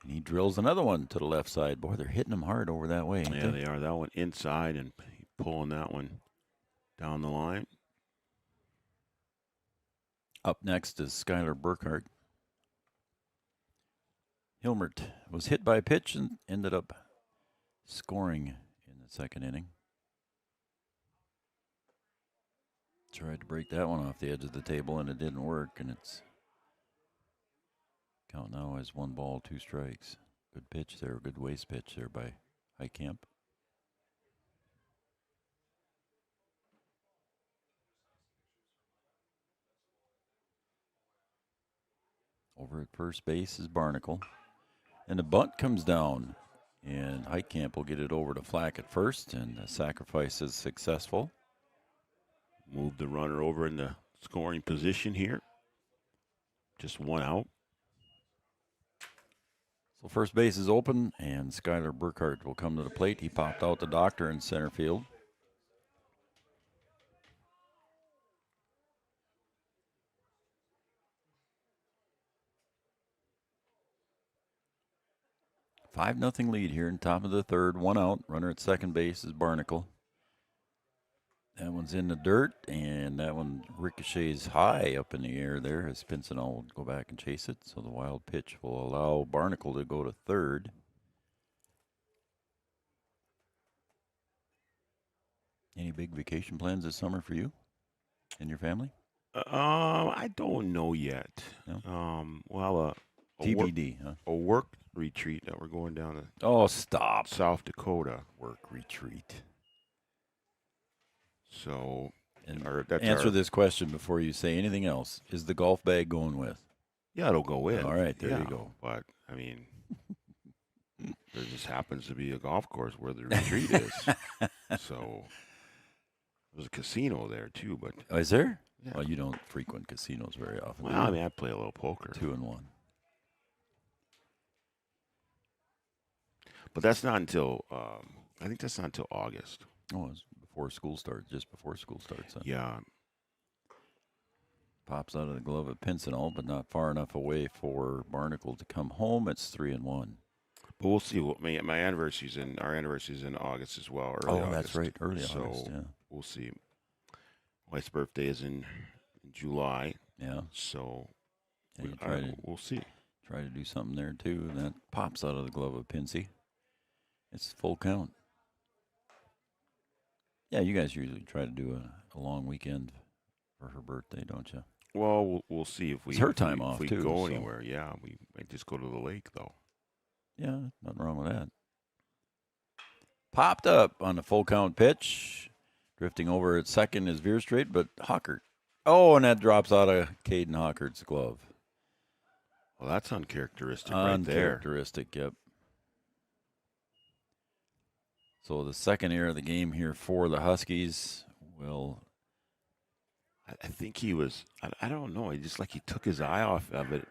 And he drills another one to the left side. Boy, they're hitting him hard over that way. Yeah, they are. That one inside and pulling that one down the line. Up next is Skylar Burkhart. Hilmert was hit by a pitch and ended up scoring in the second inning. Tried to break that one off the edge of the table, and it didn't work, and it's count now as 1 ball, 2 strikes. Good pitch there, good waste pitch there by Highcamp. Over at first base is Barnacle. And the bunt comes down, and Highcamp will get it over to Flack at first, and the sacrifice is successful. Move the runner over in the scoring position here. Just 1 out. So first base is open, and Skylar Burkhart will come to the plate. He popped out the doctor in center field. Five 0 lead here in top of the third. 1 out. Runner at second base is Barnacle. That one's in the dirt, and that one ricochets high up in the air there as Pincinel will go back and chase it. So the wild pitch will allow Barnacle to go to third. Any big vacation plans this summer for you and your family? I don't know yet. No? Well, TBD, a work retreat that we're going down to. Oh, stop. South Dakota. Work retreat. So, answer this question before you say anything else. Is the golf bag going with? Yeah, it'll go with. All right, there you go. But, I mean, there just happens to be a golf course where the retreat is. So there's a casino there too. But oh, is there? Yeah. Well, you don't frequent casinos very often. Well, I mean, I play a little poker. 2-1. But that's not until I think that's not until August. Oh, it's before school starts. Just before school starts. Huh? Yeah. Pops out of the glove of Pincinel, but not far enough away for Barnacle to come home. It's 3-1. But we'll see. My anniversary's our anniversary's in August as well. Early August. That's right. Early August. Yeah. We'll see. Wife's birthday is in July. Yeah. So we'll see. Try to do something there too. And that pops out of the glove of Pincy. It's full count. Yeah, you guys usually try to do a long weekend for her birthday, don't you? Well, we'll see if we. It's her time off, if we too, go so. anywhere. Yeah, we might just go to the lake, though. Yeah, nothing wrong with that. Popped up on the full count pitch. Drifting over at second is Veer Straight, but Hockert. Oh, and that drops out of Caden Hockert's glove. Well, that's uncharacteristic right there. Uncharacteristic, yep. So the second error of the game here for the Huskies will. I think he was. I don't know. He took his eye off of it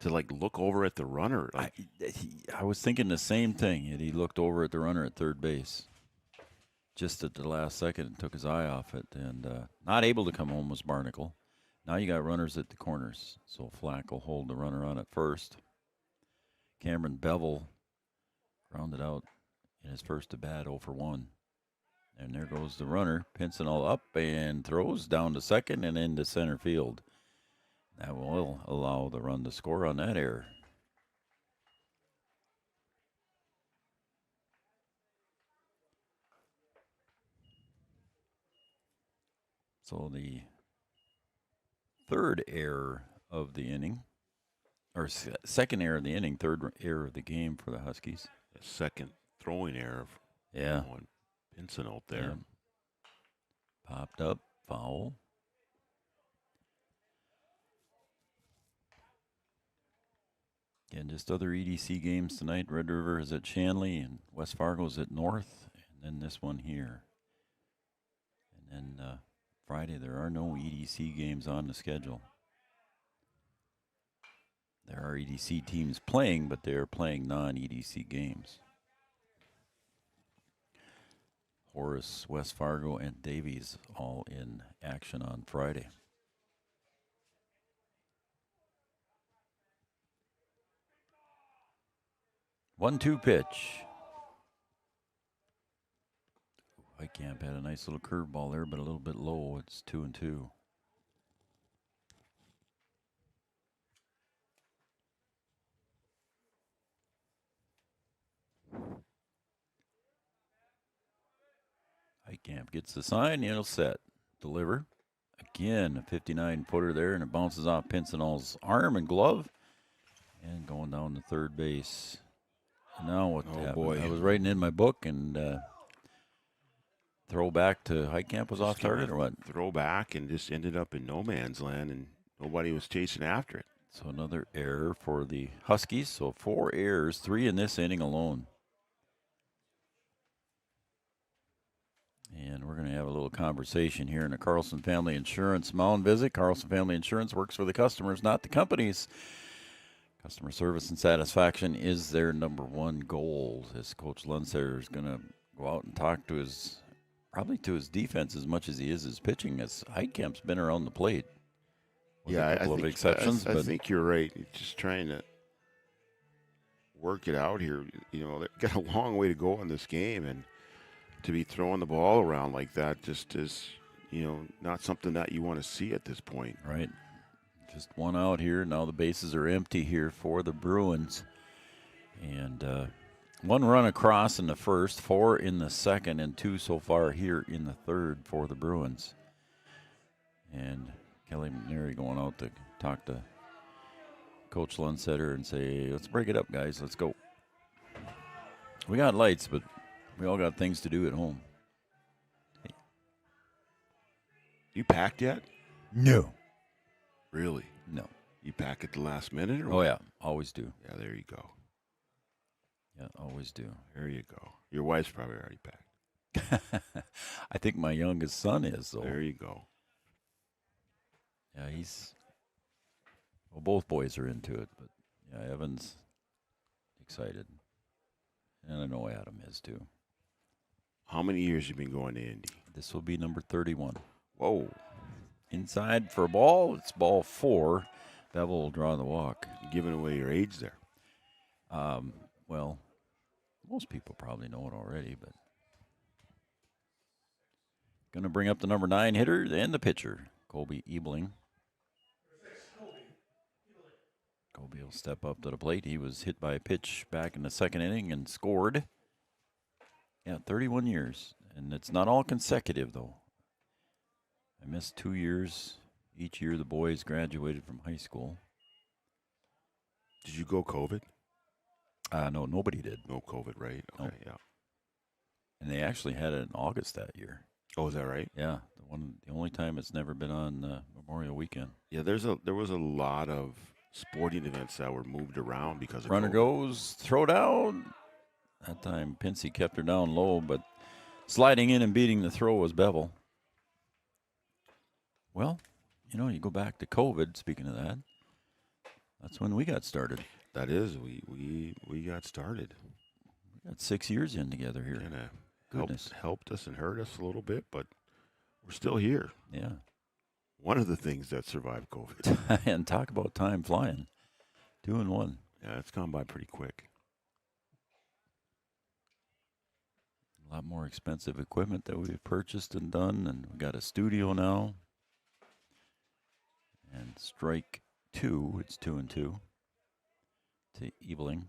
to look over at the runner. I was thinking the same thing. And he looked over at the runner at third base, just at the last second, and took his eye off it. And not able to come home was Barnacle. Now you got runners at the corners. So Flack will hold the runner on at first. Cameron Bevel grounded out in his first at bat, 0 for 1. And there goes the runner. Pincinel up and throws down to second and into center field. That will allow the run to score on that error. So the third error of the inning, or second error of the inning, third error of the game for the Huskies. Second throwing error. On Pincinel there. Yeah. Popped up, foul. Again, just other EDC games tonight. Red River is at Shanley and West Fargo is at North, and then this one here. And then Friday, there are no EDC games on the schedule. There are EDC teams playing, but they're playing non-EDC games. Horace, West Fargo, and Davies all in action on Friday. One-two pitch. Whitecamp had a nice little curveball there, but a little bit low. It's 2-2. Highcamp gets the sign, it'll set. Deliver. Again, a 59-footer there, and it bounces off Pincinel's arm and glove. And going down to third base. Now what happened? Boy. I was writing in my book, and throw back to Highcamp was off target, or what? Throw back and just ended up in no man's land, and nobody was chasing after it. So another error for the Huskies. So 4 errors, 3 in this inning alone. And we're going to have a little conversation here in the Carlson Family Insurance mound visit. Carlson Family Insurance works for the customers, not the companies. Customer service and satisfaction is their number one goal. As Coach Lundsetter is going to go out and talk to probably to his defense as much as he is his pitching, as Heidkamp's been around the plate. With a couple of exceptions. I think you're right. He's just trying to work it out here. You know, they've got a long way to go in this game, and to be throwing the ball around like that just is, you know, not something that you want to see at this point. Right. Just one out here. Now the bases are empty here for the Bruins. And 1 run across in the first, 4 in the second, and 2 so far here in the third for the Bruins. And Kelly McNary going out to talk to Coach Lundsetter and say, let's break it up, guys. Let's go. We got lights, but we all got things to do at home. Hey. You packed yet? No. Really? No. You pack at the last minute? Or oh, yeah. Always do. Yeah, there you go. Yeah, always do. There you go. Your wife's probably already packed. I think my youngest son is, though. There you go. Yeah, both boys are into it, but yeah, Evan's excited. And I know Adam is, too. How many years you been going to Indy? This will be number 31. Whoa. Inside for a ball, it's ball 4. Bevel will draw the walk. You're giving away your age there. Well, most people probably know it already, but going to bring up the number 9 hitter and the pitcher, Colby Ebling. Colby will step up to the plate. He was hit by a pitch back in the second inning and scored. Yeah, 31 years. And it's not all consecutive, though. I missed 2 years. Each year the boys graduated from high school. Did you go COVID? No, nobody did. No COVID, right? Okay, Nope. yeah. And they actually had it in August that year. Oh, is that right? Yeah, the only time it's never been on Memorial Weekend. Yeah, there was a lot of sporting events that were moved around because of Runner COVID. goes, throw down. That time Pincy kept her down low, but sliding in and beating the throw was Bevel. Well, you go back to COVID, speaking of that. That's when we got started. That is, we got started. We got 6 years in together here. Kind Goodness. of helped us and hurt us a little bit, but we're still here. Yeah. One of the things that survived COVID. And talk about time flying. 2 and 1. Yeah, it's gone by pretty quick. A lot more expensive equipment that we've purchased and done, and we got a studio now. And strike 2, it's 2 and 2 to Ebling.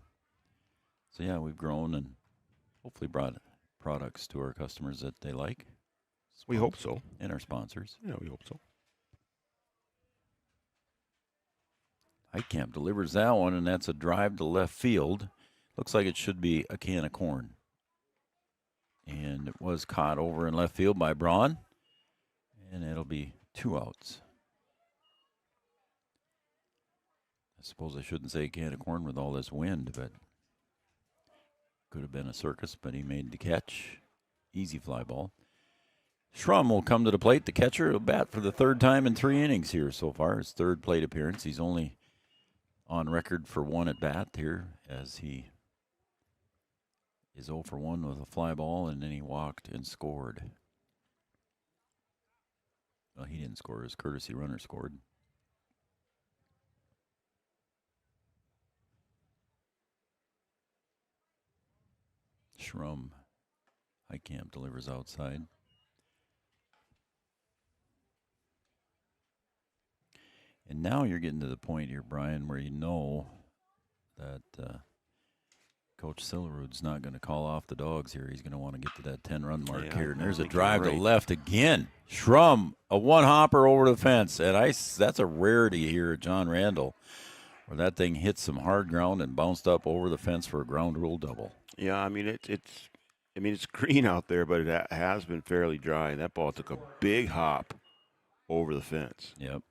So yeah, we've grown and hopefully brought products to our customers that they like. We hope so. And our sponsors. Yeah, we hope so. Hike Camp delivers that one, and that's a drive to left field. Looks like it should be a can of corn. And it was caught over in left field by Braun. And it'll be 2 outs. I suppose I shouldn't say can of corn with all this wind, but could have been a circus, but he made the catch. Easy fly ball. Schrum will come to the plate. The catcher will bat for the 3rd time in 3 innings here so far. His 3rd plate appearance. He's only on record for 1 at bat here, as he is 0 for 1 with a fly ball, and then he walked and scored. Well, he didn't score. His courtesy runner scored. Schrum. Hike Camp delivers outside. And now you're getting to the point here, Brian, where you know that Coach Sillerud's not going to call off the dogs here. He's going to want to get to that 10-run mark here. And there's a drive to left again. Schrum, a one-hopper over the fence. And that's a rarity here at John Randall, where that thing hit some hard ground and bounced up over the fence for a ground rule double. Yeah, I mean it's green out there, but it has been fairly dry, and that ball took a big hop over the fence. Yep.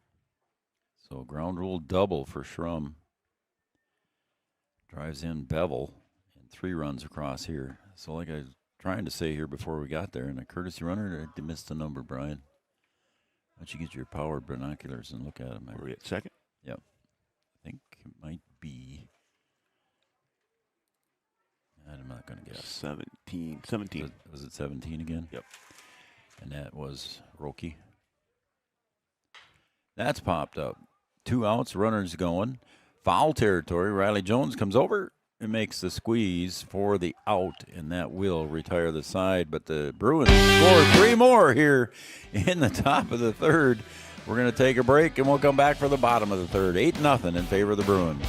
So ground rule double for Schrum. Drives in Bevel, and 3 runs across here. So like I was trying to say here before we got there, and a courtesy runner, they missed the number, Brian. Why don't you get your powered binoculars and look at them? Are we at second? Yep. I think it might be. I'm not going to guess. 17. Was it 17 again? Yep. And that was Roki. That's popped up. 2 outs, runners going. Foul territory. Riley Jones comes over and makes the squeeze for the out, and that will retire the side. But the Bruins score 3 more here in the top of the 3rd. We're going to take a break, and we'll come back for the bottom of the 3rd. 8-0 in favor of the Bruins.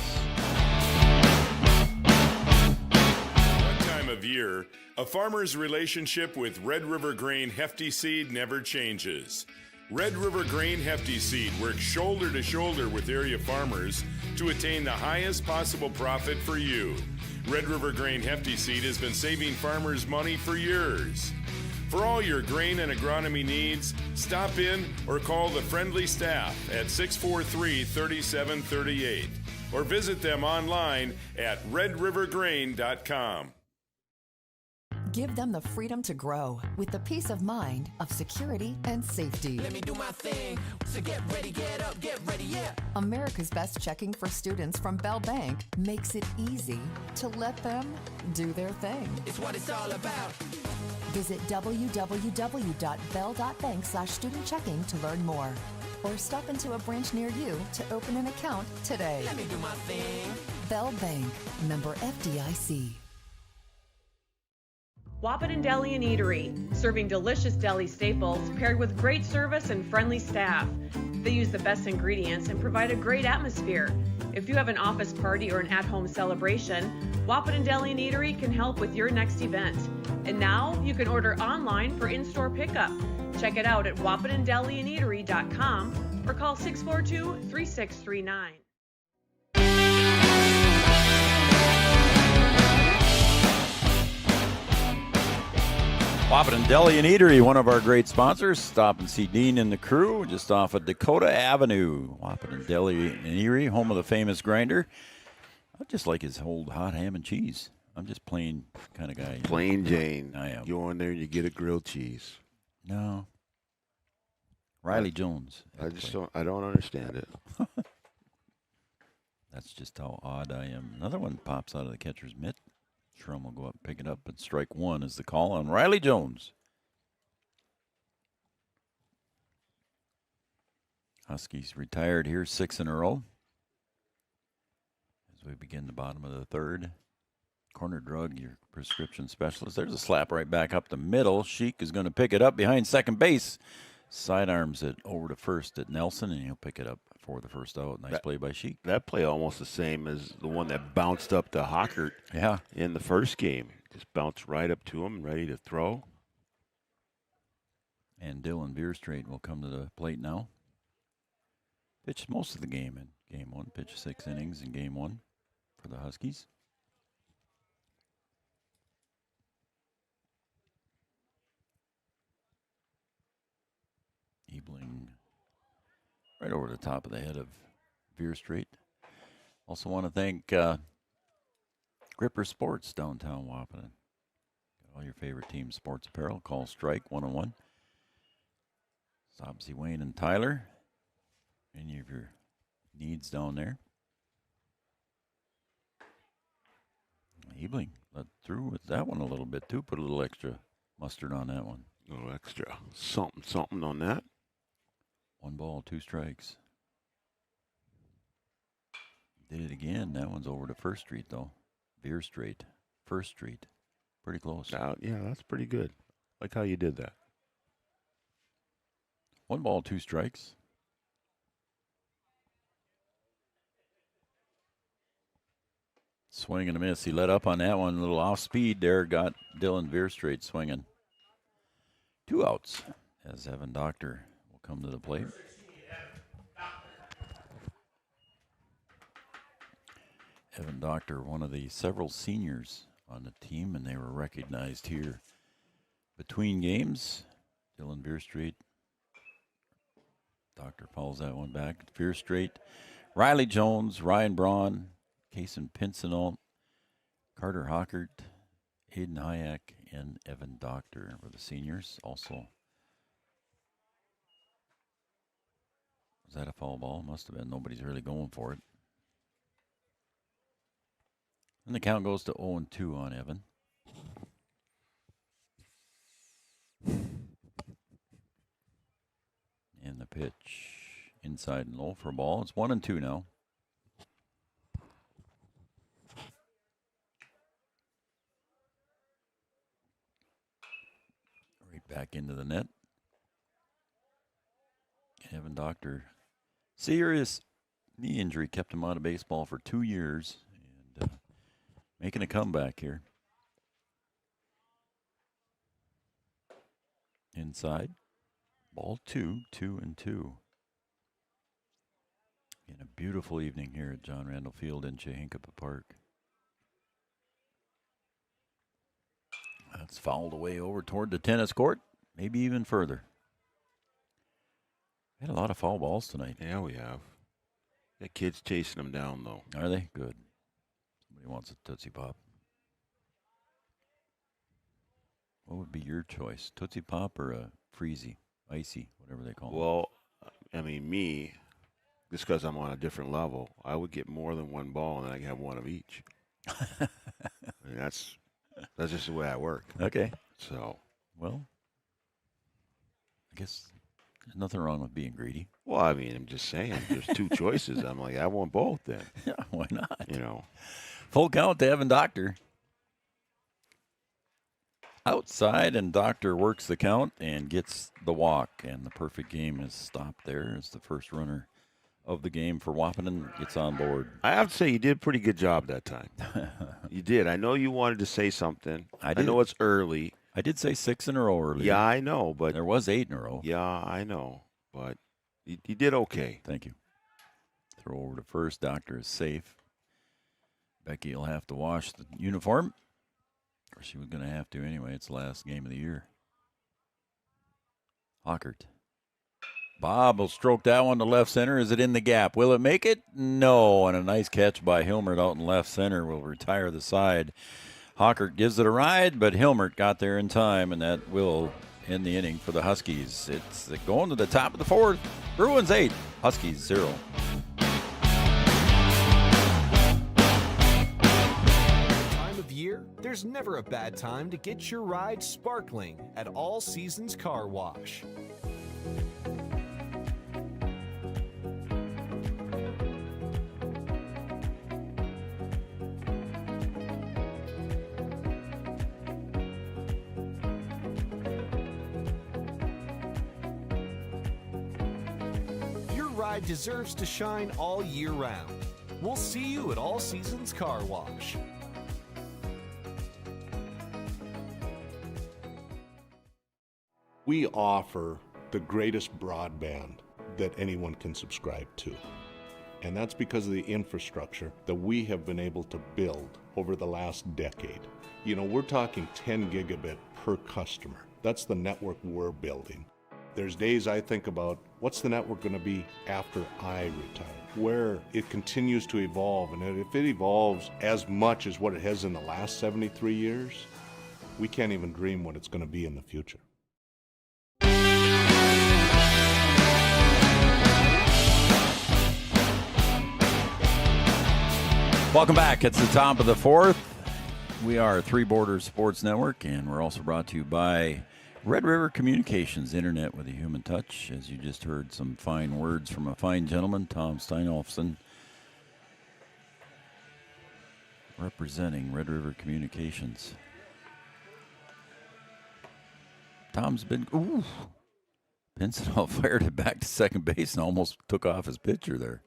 Year, a farmer's relationship with Red River Grain Hefty Seed never changes. Red River Grain Hefty Seed works shoulder to shoulder with area farmers to attain the highest possible profit for you. Red River Grain Hefty Seed has been saving farmers money for years. For all your grain and agronomy needs, stop in or call the friendly staff at 643-3738. or visit them online at redrivergrain.com. Give them the freedom to grow with the peace of mind of security and safety. Let me do my thing. So get ready, get up, get ready, yeah. America's Best Checking for students from Bell Bank makes it easy to let them do their thing. It's what it's all about. Visit www.bell.bank/student-checking to learn more. Or stop into a branch near you to open an account today. Let me do my thing. Bell Bank, member FDIC. Wahpeton Deli and Eatery, serving delicious deli staples paired with great service and friendly staff. They use the best ingredients and provide a great atmosphere. If you have an office party or an at-home celebration, Wahpeton Deli and Eatery can help with your next event. And now you can order online for in-store pickup. Check it out at wahpetondeliandeatery.com or call 642-3639. Wahpeton Deli and Eatery, one of our great sponsors. Stop and see Dean and the crew just off of Dakota Avenue. Wahpeton Deli and Eatery, home of the famous grinder. I just like his old hot ham and cheese. I'm just plain kind of guy. Plain Jane. I am. You go in there and you get a grilled cheese. No. Riley Jones. I don't understand it. That's just how odd I am. Another one pops out of the catcher's mitt. Schrum will go up and pick it up, but strike one is the call on Riley Jones. Huskies retired here, 6 in a row. As we begin the bottom of the third. Corner drug, your prescription specialist. There's a slap right back up the middle. Sheik is going to pick it up behind second base. Sidearms it over to first at Nelson, and he'll pick it up for the first out. Nice play by Sheik. That play almost the same as the one that bounced up to Hockert in the first game. Just bounced right up to him, ready to throw. And Dylan Veerstraight will come to the plate now. Pitched most of the game in game one. Pitched 6 innings in game one for the Huskies. Ebling right over the top of the head of Veerstraight. Also want to thank Gripper Sports, downtown Wahpeton. Got all your favorite team sports apparel. Call Strike 101. It's obviously Wayne and Tyler. Any of your needs down there. Ebling let through with that one a little bit too. Put a little extra mustard on that one. A little extra something on that. 1 ball, 2 strikes. Did it again. That one's over to First Street, though. Veerstraight. First Street. Pretty close. Yeah, that's pretty good. Like how you did that. 1 ball, 2 strikes. Swing and a miss. He let up on that one. A little off speed there. Got Dylan Veerstraight swinging. 2 outs as Evan Doctor will come to the plate. Evan Doctor, one of the several seniors on the team, and they were recognized here between games. Dylan Veerstraight. Doctor fouls that one back. Veerstraight. Riley Jones, Ryan Braun, Kason Pincinel, Carter Hockert, Hayden Hayek, and Evan Doctor were the seniors. Also, was that a foul ball? Must have been. Nobody's really going for it. And the count goes to 0-2 on Evan. And the pitch inside and low for a ball. It's 1-2 now. Right back into the net. Evan Doctor, serious knee injury kept him out of baseball for 2 years. And making a comeback here. Inside. Ball 2, 2-2. In a beautiful evening here at John Randall Field in Chehinkapa Park. That's fouled away over toward the tennis court, maybe even further. We had a lot of foul balls tonight. Yeah, we have. The kid's chasing them down, though. Are they? Good. Somebody wants a Tootsie Pop. What would be your choice? Tootsie Pop or a Freezy? Icy, whatever they call them. Well, I mean, me, just because I'm on a different level, I would get more than one ball, and then I can have one of each. I mean, that's just the way I work. Okay. So. Well, I guess there's nothing wrong with being greedy. Well, I mean, I'm just saying, there's two choices. I'm like, I want both then. Yeah, why not? You know. Full count to Evan Doctor. Outside, and Doctor works the count and gets the walk, and the perfect game is stopped there as the first runner of the game for Wahpeton gets on board. I have to say, you did a pretty good job that time. You did. I know you wanted to say something. I know it's early. I did say 6 in a row earlier. Yeah, I know, but there was 8 in a row. Yeah, I know, but you did okay. Thank you. Throw over to first. Doctor is safe. Becky will have to wash the uniform. Or she was going to have to anyway. It's the last game of the year. Hockert. Bob will stroke that one to left center. Is it in the gap? Will it make it? No. And a nice catch by Hilmert out in left center will retire the side. Hockert gives it a ride, but Hilmert got there in time, and that will end the inning for the Huskies. It's going to the top of the fourth. Bruins 8, Huskies 0. There's never a bad time to get your ride sparkling at All Seasons Car Wash. Your ride deserves to shine all year round. We'll see you at All Seasons Car Wash. We offer the greatest broadband that anyone can subscribe to. And that's because of the infrastructure that we have been able to build over the last decade. You know, we're talking 10 gigabit per customer. That's the network we're building. There's days I think about, what's the network going to be after I retire? Where it continues to evolve, and if it evolves as much as what it has in the last 73 years, we can't even dream what it's going to be in the future. Welcome back. It's the top of the fourth. We are Three Borders Sports Network, and we're also brought to you by Red River Communications, Internet with a human touch. As you just heard some fine words from a fine gentleman, Tom Steinolfson, representing Red River Communications. Tom's been, Pinson fired it back to second base and almost took off his pitcher there.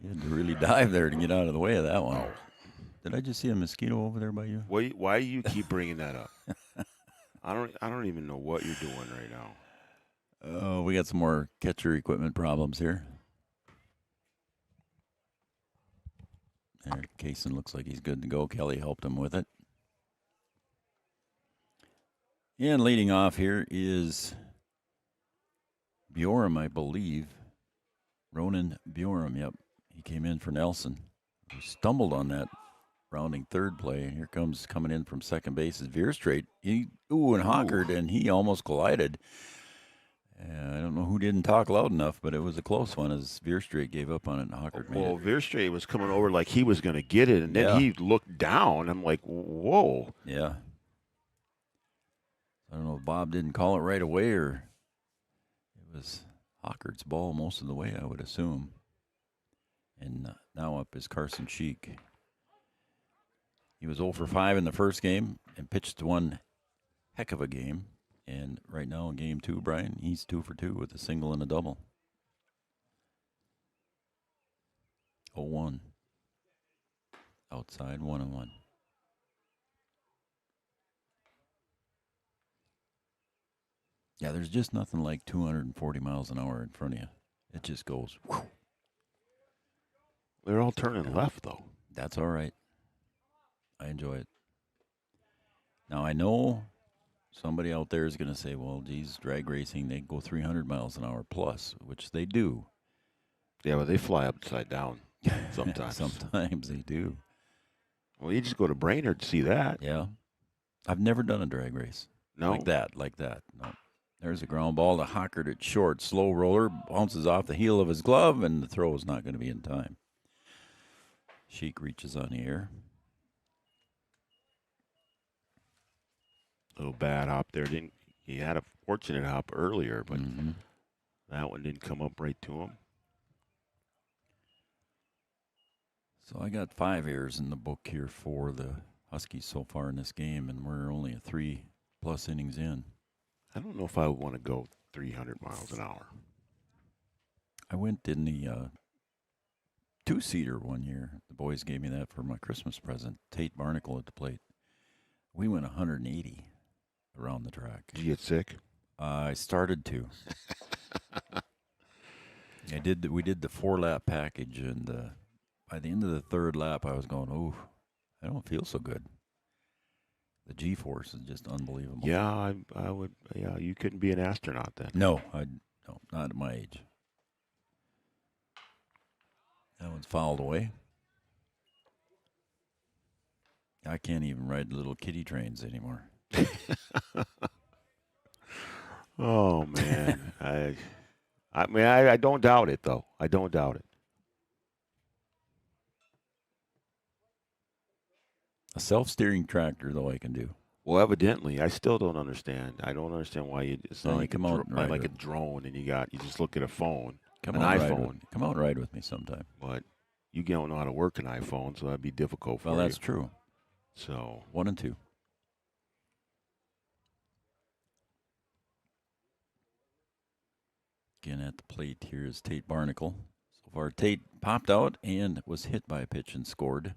You had to really dive there to get out of the way of that one. Did I just see a mosquito over there by you? Why do you keep bringing that up? I don't even know what you're doing right now. Oh, we got some more catcher equipment problems here. There, Kaysen looks like he's good to go. Kelly helped him with it. And leading off here is Bjorum, I believe. Ronan Bjorum, yep. He came in for Nelson. He stumbled on that rounding third play. And here comes coming in from second base is Veerstraight. And Hockert, and he almost collided. I don't know who didn't talk loud enough, but it was a close one as Veerstraight gave up on it and Hockert made it. Veerstraight was coming over like he was going to get it, and then he looked down. I'm like, whoa. Yeah. I don't know if Bob didn't call it right away or it was Hockert's ball most of the way, I would assume. And now up is Carson Sheik. He was 0 for 5 in the first game and pitched one heck of a game. And right now in game 2, Brian, he's 2 for 2 with a single and a double. 0-1. Outside, 1-1. Yeah, there's just nothing like 240 miles an hour in front of you. It just goes. Whew. They're all turning left, though. That's all right. I enjoy it. Now, I know somebody out there is going to say, well, geez, drag racing, they go 300 miles an hour plus, which they do. Yeah, but they fly upside down sometimes. Sometimes they do. Well, you just go to Brainerd to see that. Yeah. I've never done a drag race. No. Like that. No. There's a ground ball to Hockert at short. Slow roller, bounces off the heel of his glove, and the throw is not going to be in time. Sheik reaches on the air. Little bad hop there. He had a fortunate hop earlier, but that one didn't come up right to him. So I got 5 errors in the book here for the Huskies so far in this game, and we're only 3+ innings in. I don't know if I would want to go 300 miles an hour. I went in the 2-seater one year. The boys gave me that for my Christmas present. Tate Barnacle at the plate. We went 180 around the track. Did you get sick? I started to. We did the 4-lap package, and by the end of the 3rd lap, I was going, "Ooh, I don't feel so good." The G-force is just unbelievable. Yeah, I would. Yeah, you couldn't be an astronaut then. No, not at my age. That one's fouled away. I can't even ride the little kiddie trains anymore. Oh man, I mean, I don't doubt it though. I don't doubt it. A self-steering tractor, though, I can do. Well, evidently, I still don't understand. I don't understand why it's not come out and ride like a with drone and you just look at a phone, Come an out iPhone. Come out and ride with me sometime. But you don't know how to work an iPhone, so that'd be difficult for you. Well, that's true. So 1 and 2. Again at the plate here is Tate Barnacle. So far, Tate popped out and was hit by a pitch and scored.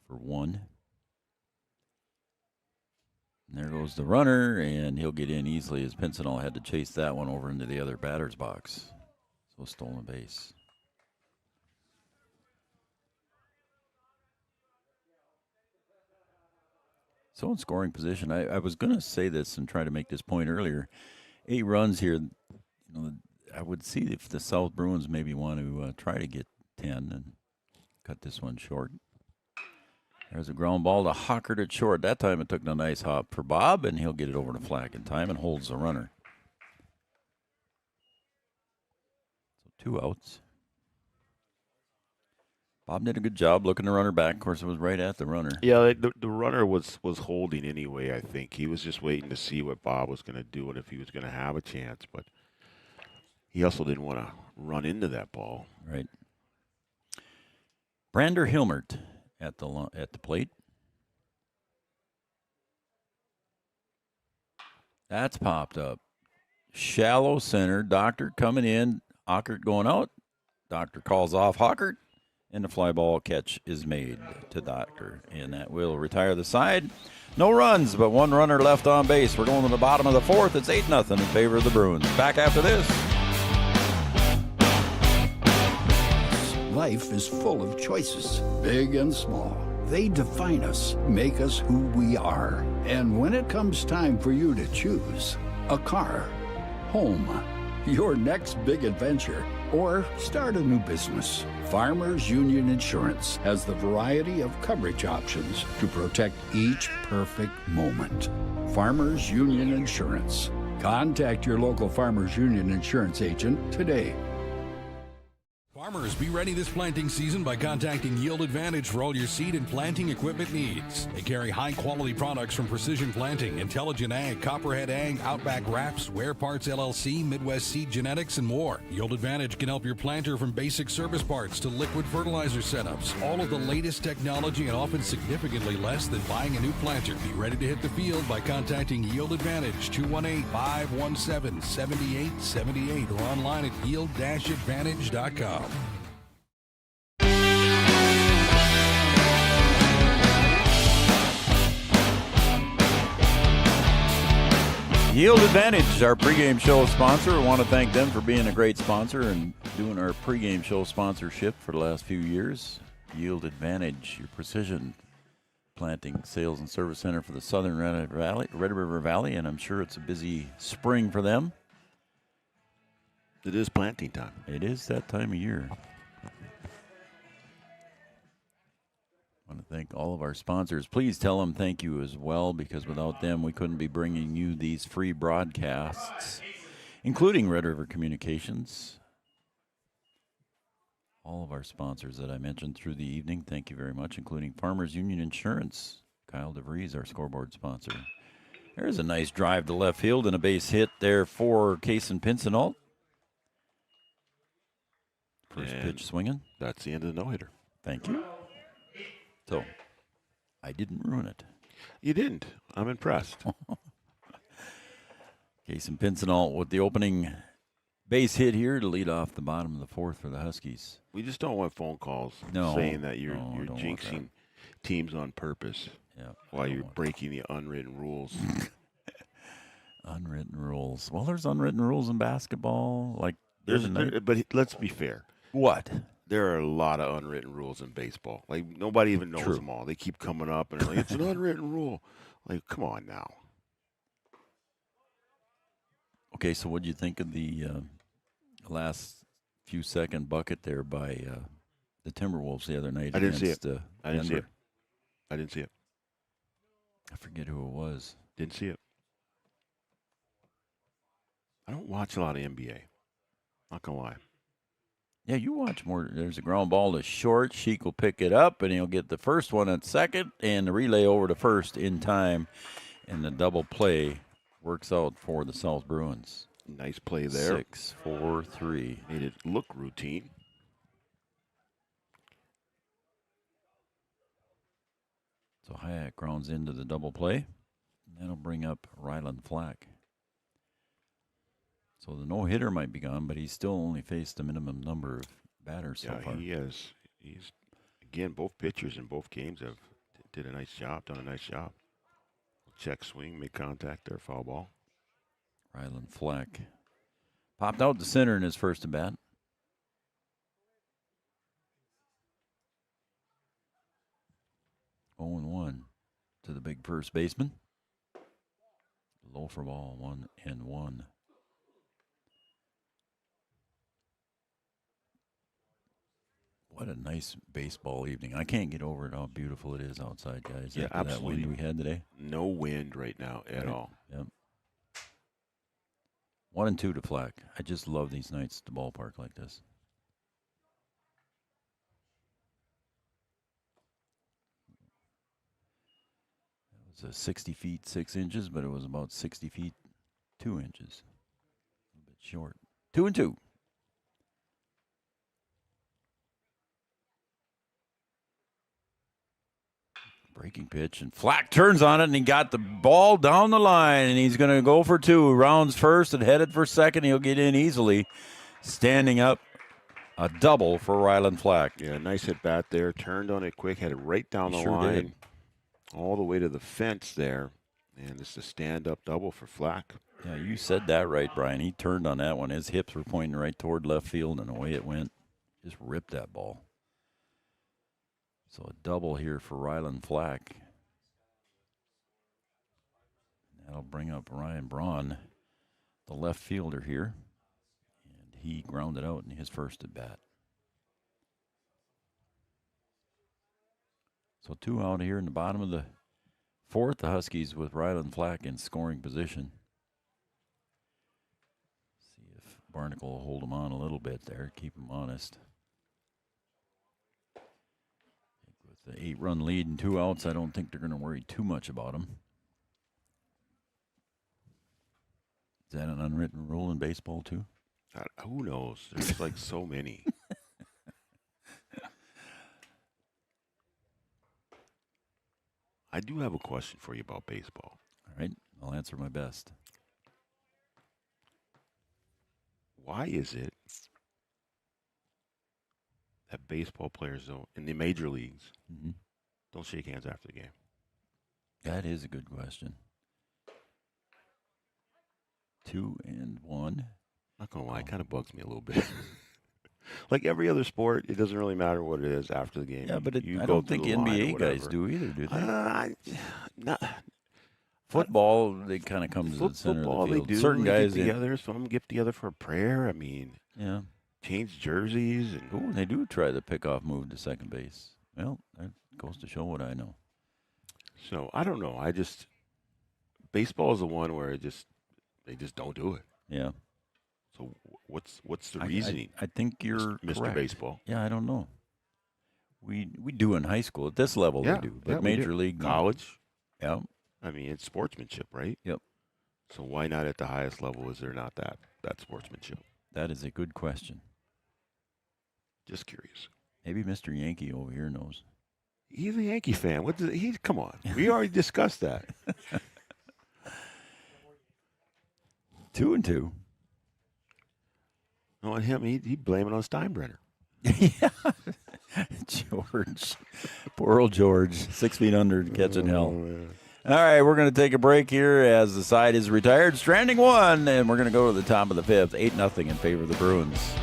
0-for-1. And there goes the runner, and he'll get in easily as Pincinel had to chase that one over into the other batter's box. So stolen base. So in scoring position, I was going to say this and try to make this point earlier. 8 runs here. I would see if the South Bruins maybe want to try to get 10 and cut this one short. There's a ground ball to Hockert at short. That time it took a nice hop for Bob, and he'll get it over to Flack in time and holds the runner. So 2 outs. Bob did a good job looking the runner back. Of course, it was right at the runner. yeah, the runner was holding anyway. I think he was just waiting to see what Bob was going to do and if he was going to have a chance. But he also didn't want to run into that ball. Right. Brander Hilmert at the plate. That's popped up. Shallow center. Doctor coming in. Hockert going out. Doctor calls off Hockert. And the fly ball catch is made to Doctor. And that will retire the side. No runs, but 1 runner left on base. We're going to the bottom of the 4th. It's 8-0 in favor of the Bruins. Back after this. Life is full of choices, big and small. They define us, make us who we are. And when it comes time for you to choose a car, home, your next big adventure, or start a new business, Farmers Union Insurance has the variety of coverage options to protect each perfect moment. Farmers Union Insurance. Contact your local Farmers Union Insurance agent today. Farmers, be ready this planting season by contacting Yield Advantage for all your seed and planting equipment needs. They carry high-quality products from Precision Planting, Intelligent Ag, Copperhead Ag, Outback Wraps, Wear Parts LLC, Midwest Seed Genetics, and more. Yield Advantage can help your planter from basic service parts to liquid fertilizer setups. All of the latest technology and often significantly less than buying a new planter. Be ready to hit the field by contacting Yield Advantage, 218-517-7878, or online at yield-advantage.com. Yield Advantage, our pregame show sponsor. I want to thank them for being a great sponsor and doing our pregame show sponsorship for the last few years. Yield Advantage, your precision planting sales and service center for the Southern Red River Valley, and I'm sure it's a busy spring for them. It is planting time. It is that time of year. I want to thank all of our sponsors. Please tell them thank you as well, because without them, we couldn't be bringing you these free broadcasts, including Red River Communications. All of our sponsors that I mentioned through the evening, thank you very much, including Farmers Union Insurance. Kyle DeVries, our scoreboard sponsor. There's a nice drive to left field and a base hit there for Kaysen Pincinalt. First pitch swinging. That's the end of the no-hitter. Thank you. So, I didn't ruin it. You didn't. I'm impressed. Kaysen Pincinalt with the opening base hit here to lead off the bottom of the fourth for the Huskies. We just don't want phone calls saying that you're jinxing teams on purpose while you're breaking the unwritten rules. Unwritten rules. Well, there's unwritten rules in basketball. But let's be fair. What? There are a lot of unwritten rules in baseball. Like, nobody even knows them all. They keep coming up, and they're like, it's an unwritten rule. Like, come on now. Okay, so what do you think of the last few second bucket there by the Timberwolves the other night? I didn't see it. I didn't see it. I forget who it was. Didn't see it. I don't watch a lot of NBA. Not going to lie. Yeah, you watch more. There's a ground ball to short. Sheik will pick it up, and he'll get the first one at second, and the relay over to first in time. And the double play works out for the South Bruins. Nice play there. 6-4-3. Made it look routine. So Hayek grounds into the double play. And that'll bring up Ryland Flack. So the no-hitter might be gone, but he's still only faced the minimum number of batters so far. He has. He's, again, both pitchers in both games have done a nice job. Check swing, make contact there, foul ball. Ryland Flack popped out to center in his first at bat. Oh, 0-1 to the big first baseman. Low for ball, 1-1. What a nice baseball evening. I can't get over it, how beautiful it is outside, guys. Yeah, after absolutely. That wind we had today. No wind right now at all. Yep. 1-2 to Flack. I just love these nights at the ballpark like this. It was 60 feet 6 inches, but it was about 60 feet 2 inches. A little bit short. 2-2. Breaking pitch, and Flack turns on it, and he got the ball down the line, and he's going to go for two. Rounds first and headed for second. He'll get in easily. Standing up, a double for Ryland Flack. Yeah, nice at bat there. Turned on it quick, had it right down the line. Did. All the way to the fence there. And it's a stand-up double for Flack. Yeah, you said that right, Brian. He turned on that one. His hips were pointing right toward left field, and away it went. Just ripped that ball. So a double here for Ryland Flack. That'll bring up Ryan Braun, the left fielder here. And he grounded out in his first at bat. So 2 out here in the bottom of the fourth. The Huskies with Ryland Flack in scoring position. See if Barnacle will hold him on a little bit there, keep him honest. The 8-run lead and 2 outs, I don't think they're going to worry too much about him. Is that an unwritten rule in baseball, too? Who knows? There's like so many. I do have a question for you about baseball. All right, I'll answer my best. Why is it that baseball players don't, in the major leagues, don't shake hands after the game? That is a good question. 2-1. Not gonna lie, it kind of bugs me a little bit. Like every other sport, it doesn't really matter what it is after the game. Yeah, but I don't think NBA guys do either, do they? Football, they kind of come to the center Football, of the field. they do. Certain they guys get together. Some of them get together for a prayer. I mean, yeah, change jerseys. And ooh, they do try the pickoff move to second base. Well, that goes to show what I know. So I don't know. Baseball is the one where they just don't do it. Yeah. So what's the reasoning? I think you're Mr. correct. Baseball. Yeah, I don't know. We do in high school at this level. Yeah, They do, but yeah, we major do. league, no. College. Yeah. I mean, it's sportsmanship, right? Yep. So why not at the highest level? Is there not that sportsmanship? That is a good question. Just curious. Maybe Mr. Yankee over here knows. He's a Yankee fan. Come on. We already discussed that. 2-2. No, on him, he'd blame it on Steinbrenner. Yeah. George. Poor old George. 6 feet under, catching hell. All right, we're going to take a break here as the side is retired. Stranding one, and we're going to go to the top of the fifth. 8-0 in favor of the Bruins.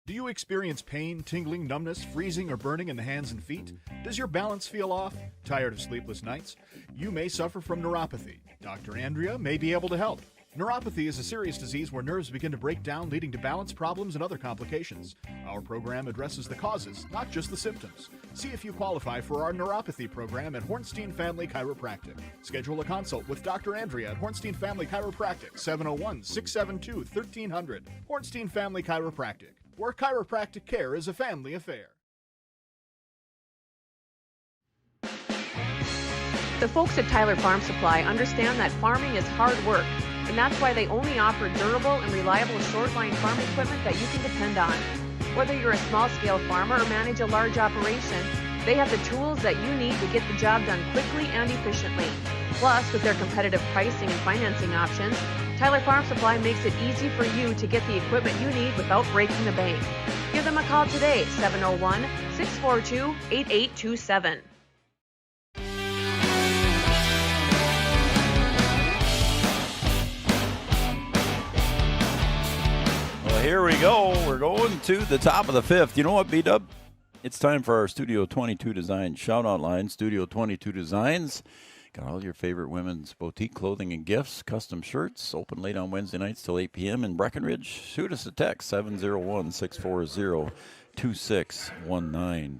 Do you experience pain, tingling, numbness, freezing, or burning in the hands and feet? Does your balance feel off? Tired of sleepless nights? You may suffer from neuropathy. Dr. Andrea may be able to help. Neuropathy is a serious disease where nerves begin to break down, leading to balance problems and other complications. Our program addresses the causes, not just the symptoms. See if you qualify for our neuropathy program at Hornstein Family Chiropractic. Schedule a consult with Dr. Andrea at Hornstein Family Chiropractic, 701-672-1300. Hornstein Family Chiropractic, where chiropractic care is a family affair. The folks at Tyler Farm Supply understand that farming is hard work, and that's why they only offer durable and reliable short-line farm equipment that you can depend on. Whether you're a small-scale farmer or manage a large operation, they have the tools that you need to get the job done quickly and efficiently. Plus, with their competitive pricing and financing options, Tyler Farm Supply makes it easy for you to get the equipment you need without breaking the bank. Give them a call today, 701-642-8827. Here we go. We're going to the top of the fifth. You know what, B-Dub? It's time for our Studio 22 Design shout-out line. Studio 22 Designs. Got all your favorite women's boutique clothing and gifts, custom shirts, open late on Wednesday nights till 8 p.m. in Breckenridge. Shoot us a text, 701-640-2619.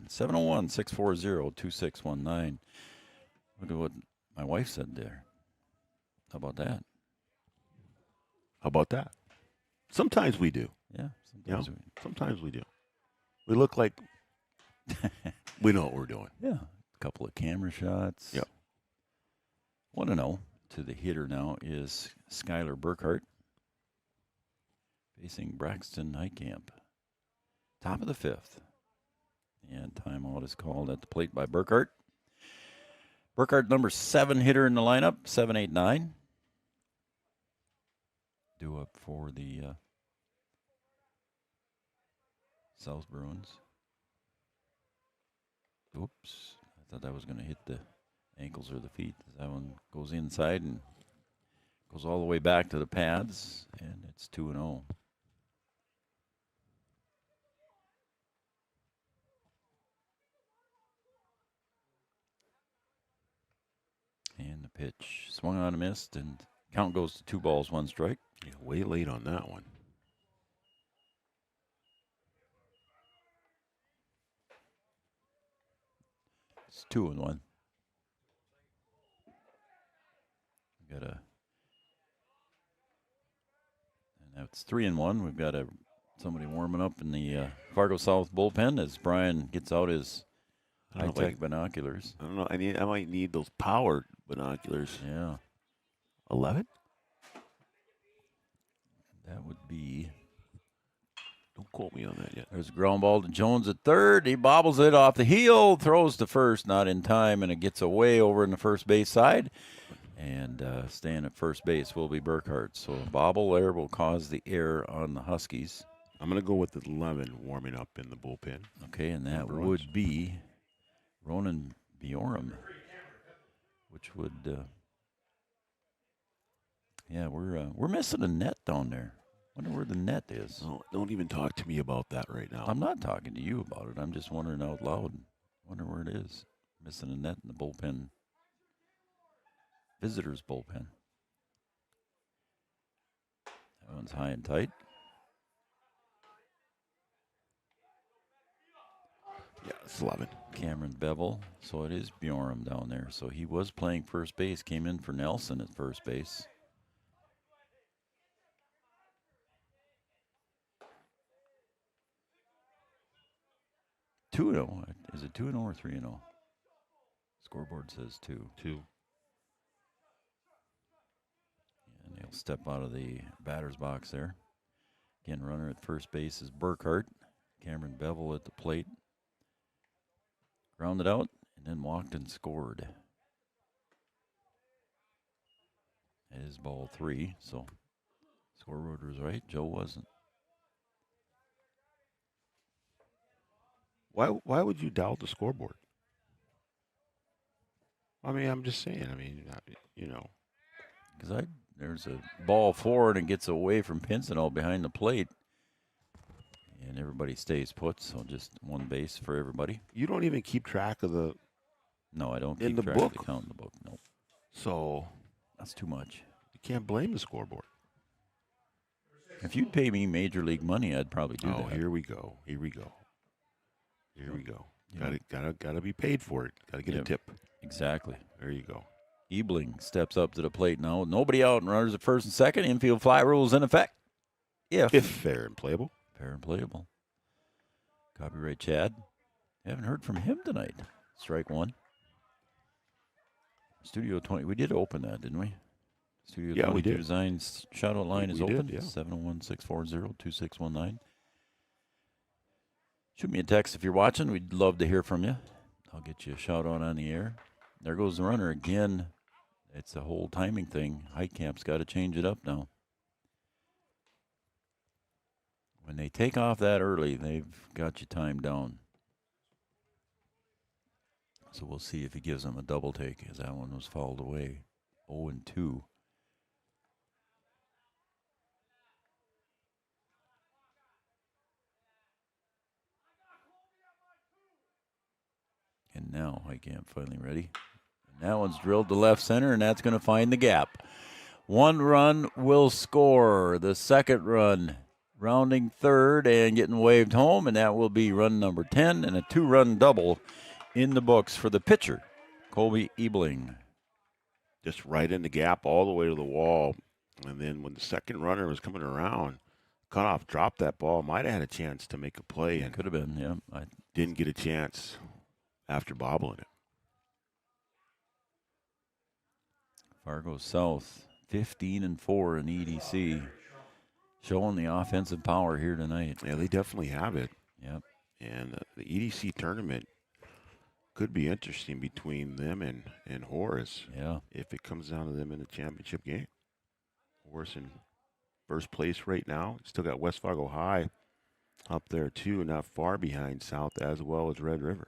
701-640-2619. Look at what my wife said there. How about that? How about that? Sometimes we do. Yeah, sometimes we do. We look like we know what we're doing. Yeah, a couple of camera shots. Yep. Want to know to the hitter now is Skylar Burkhart facing Braxton Heitkamp. Top of the fifth. And timeout is called at the plate by Burkhart. Burkhart, number 7 hitter in the lineup, 7-8-9. Due up for the South Bruins. Oops. I thought that was going to hit the ankles or the feet. That one goes inside and goes all the way back to the pads, and it's 2-0. And the pitch swung on and missed, and count goes to 2 balls, 1 strike. Yeah, way late on that one. It's 2-1. Got a, and now it's 3-1. We've got somebody warming up in the Fargo South bullpen as Brian gets out his high-tech binoculars. I don't know. I might need those powered binoculars. Yeah. 11? That would be. Don't quote me on that yet. There's a ground ball to Jones at third. He bobbles it off the heel, throws to first, not in time, and it gets away over in the first base side. And staying at first base will be Burkhart. So a bobble there will cause the error on the Huskies. I'm going to go with 11 warming up in the bullpen. Okay, and that would be Ronan Bjorum, which would. Yeah, we're missing a net down there. Wonder where the net is. Oh, don't even talk to me about that right now. I'm not talking to you about it. I'm just wondering out loud Wonder where it is. Missing a net in the bullpen. Visitors' bullpen. That one's high and tight. Yeah, it's 11. Cameron Bevel. So it is Bjorn down there. So he was playing first base. Came in for Nelson at first base. 2-0. Is it 2-0 or 3-0? Scoreboard says 2. 2. And he'll step out of the batter's box there. Again, runner at first base is Burkhart. Cameron Bevel at the plate. Grounded out and then walked and scored. It is ball 3, so scoreboard was right. Joe wasn't. Why would you doubt the scoreboard? I mean, I'm just saying. I mean, you know. Because there's a ball forward and gets away from Pincinel behind the plate. And everybody stays put, so just one base for everybody. You don't even keep track of the... No, I don't in keep the track book. of the count in the book, no. So... That's too much. You can't blame the scoreboard. If you'd pay me major league money, I'd probably do that. Oh, here we go. Here we go. Here we go. Gotta be paid for it. Gotta get a tip. Exactly. There you go. Ebling steps up to the plate now. Nobody out and runners at first and second. Infield fly rules in effect. If fair and playable. Fair and playable. Copyright Chad. Haven't heard from him tonight. Strike 1. Studio 20. We did open that, didn't we? Studio 22 we did. Designs shoutout line is We open. did, yeah. 701-640-2619. Shoot me a text if you're watching. We'd love to hear from you. I'll get you a shout out on the air. There goes the runner again. It's a whole timing thing. Heitkamp's got to change it up now. When they take off that early, they've got you timed down. So we'll see if he gives them a double take, as that one was fouled away. 0-2. And now Heitkamp finally ready. And that one's drilled to left center, and that's going to find the gap. 1 run will score. The second run rounding third and getting waved home, and that will be run number 10 and a 2-run double in the books for the pitcher, Colby Ebling. Just right in the gap all the way to the wall. And then when the second runner was coming around, cutoff dropped that ball. Might have had a chance to make a play. And could have been, yeah. Didn't get a chance after bobbling it. Fargo South, 15-4 in EDC. Showing the offensive power here tonight. Yeah, they definitely have it. Yep. And the EDC tournament could be interesting between them and Horace. Yeah. If it comes down to them in the championship game. Horace in first place right now. Still got West Fargo High up there too, not far behind South, as well as Red River.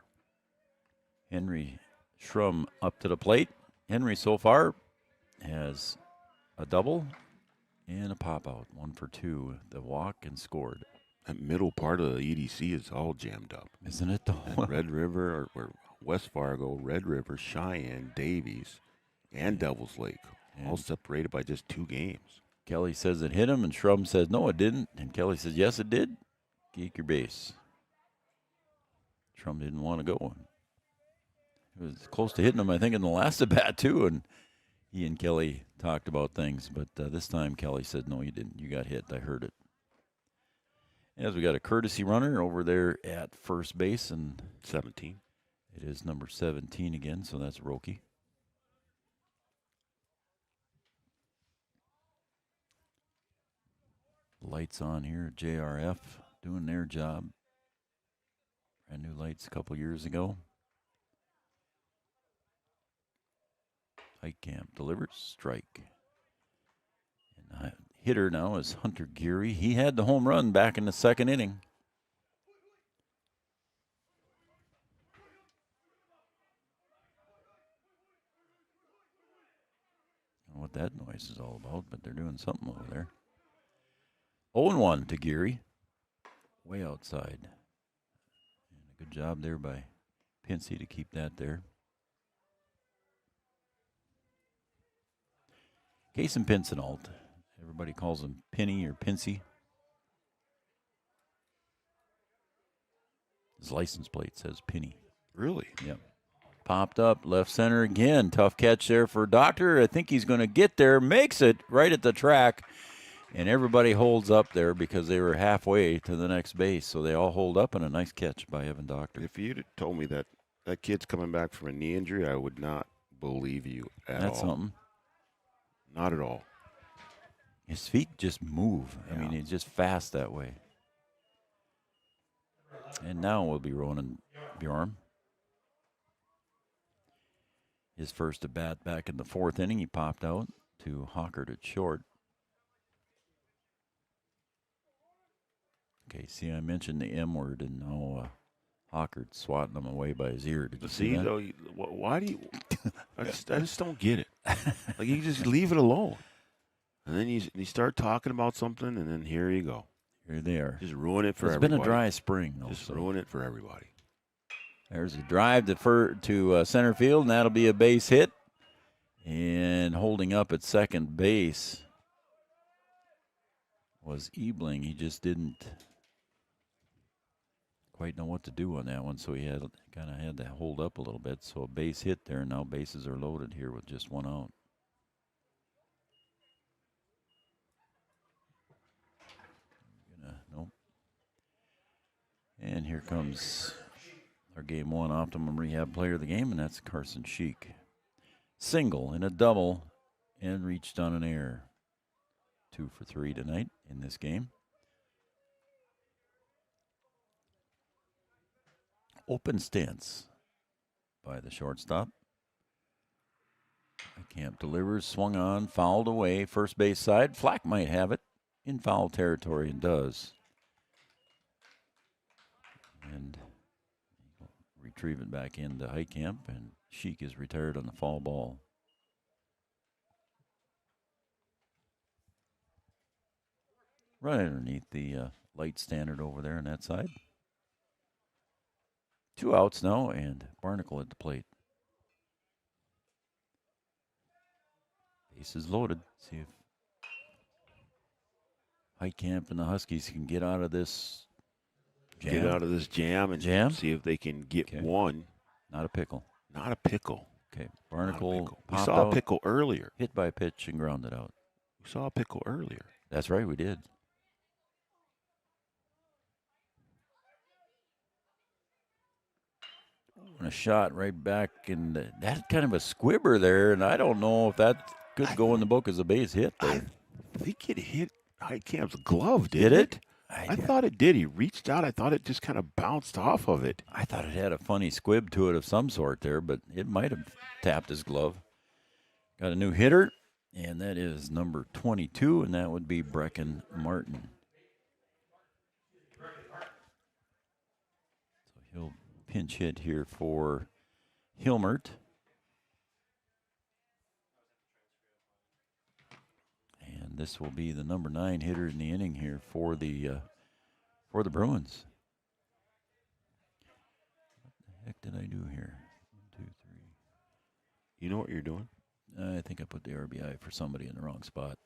Henry Schrum up to the plate. Henry so far has a double and a pop out, 1 for 2. The walk and scored. That middle part of the EDC is all jammed up. Isn't it, though? And Red River, or West Fargo, Red River, Cheyenne, Davies, and Devils Lake, all separated by just 2 games. Kelly says it hit him, and Schrum says, no, it didn't. And Kelly says, yes, it did. Geek your base. Schrum didn't want to go. It was close to hitting him, I think, in the last at bat, too. And he and Kelly talked about things. But this time, Kelly said, no, you didn't. You got hit. I heard it. As we got a courtesy runner over there at first base. And 17. It is number 17 again, so that's Roki. Lights on here, JRF doing their job. Brand new lights a couple years ago. Heitkamp delivers, strike. And the hitter now is Hunter Geary. He had the home run back in the second inning. I don't know what that noise is all about, but they're doing something over there. 0-1 to Geary. Way outside. And a good job there by Pinsey to keep that there. Kason Pincenalt. Everybody calls him Penny or Pinsey. His license plate says Penny. Really? Yep. Popped up, left center again. Tough catch there for Doctor. I think he's going to get there. Makes it right at the track. And everybody holds up there because they were halfway to the next base. So they all hold up, and a nice catch by Evan Doctor. If you'd told me that kid's coming back from a knee injury, I would not believe you at all. That's something. Not at all. His feet just move. Yeah. I mean, he's just fast that way. And now we'll be rolling Bjorn. His first at bat back in the 4th inning. He popped out to Hawkert at short. Okay, see, I mentioned the M word, and now Hawkert swatting him away by his ear. Did you see that? Though, why do you? I just don't get it. Like, you just leave it alone, and then you start talking about something, and then here you go. Here they are. Just ruin it for everybody. It's been a dry spring, though. Just ruin it for everybody. There's a drive to center field, and that'll be a base hit. And holding up at second base was Ebling. He just didn't quite know what to do on that one, so he kind of had to hold up a little bit. So a base hit there, and now bases are loaded here with just one out. Nope. And here comes our Game 1 Optimum Rehab player of the game, and that's Carson Sheik. Single and a double, and reached on an error. 2 for 3 tonight in this game. Open stance by the shortstop. Camp delivers, swung on, fouled away, first base side. Flack might have it in foul territory, and does. And retrieve it back into Heitkamp, and Sheik is retired on the foul ball. Right underneath the light standard over there on that side. 2 outs now, and Barnacle at the plate. Bases loaded. See if Heitkamp and the Huskies can get out of this jam. Get out of this jam and see if they can get one. Not a pickle. Not a pickle. Okay, Barnacle We popped saw out, a pickle earlier. hit by pitch and grounded out. We saw a pickle earlier. That's right, we did. And a shot right back, and that's kind of a squibber there, and I don't know if that could go in the book as a base hit there. I think it hit Heitkamp's glove, did it? I thought it did. He reached out. I thought it just kind of bounced off of it. I thought it had a funny squib to it of some sort there, but it might have tapped his glove. Got a new hitter, and that is number 22, and that would be Brecken Martin. So he'll pinch hit here for Hilmert. And this will be the number 9 hitter in the inning here for the Bruins. What the heck did I do here? 1, 2, 3. You know what you're doing? I think I put the RBI for somebody in the wrong spot.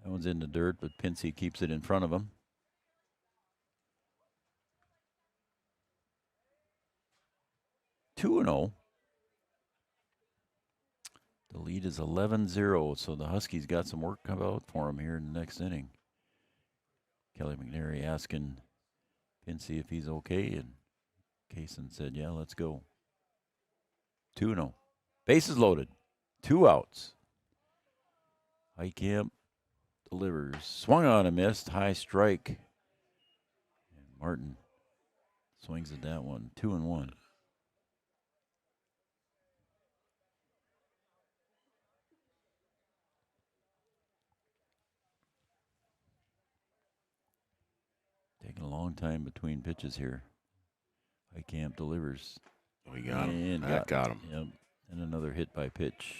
That one's in the dirt, but Pinsey keeps it in front of him. (2-0). The lead is 11-0, so the Huskies got some work come out for them here in the next inning. Kelly McNary asking Pinsey if he's okay, and Kaysen said, yeah, let's go. 2-0. Bases loaded. 2 outs. Heitkamp delivers. Swung on and missed. High strike. And Martin swings at that one. 2-1. Taking a long time between pitches here. Heitkamp delivers. We got him. And That got him. Yep. And another hit by pitch.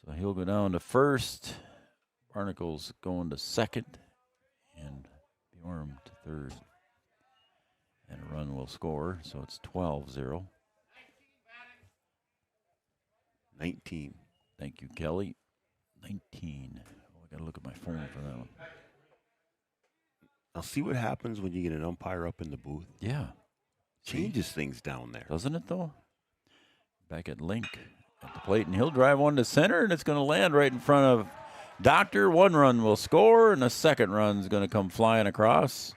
So he'll go down to first. Barnacle's going to second. And Bjorm to third. And a run will score, so it's 12-0. 19. Thank you, Kelly. 19. Oh, I got to look at my phone for that one. I'll see what happens when you get an umpire up in the booth. Yeah. Changes things down there. Doesn't it, though? Back at Link at the plate, and he'll drive one to center, and it's going to land right in front of Doctor. One run will score, and the second run is going to come flying across.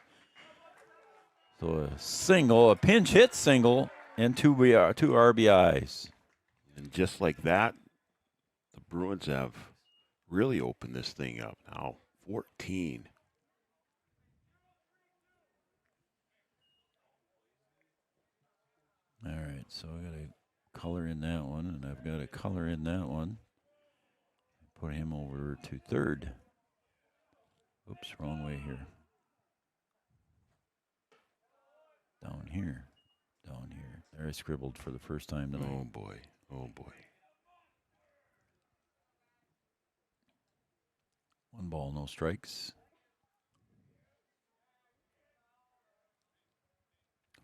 So a single, a pinch hit single, and two RBIs. And just like that, the Bruins have really opened this thing up now. 14. All right, so I got to color in that one, and I've got to color in that one. Put him over to third. Oops, wrong way here. Down here. Down here. There I scribbled for the first time tonight. Oh, boy. Oh, boy. 1 ball, no strikes.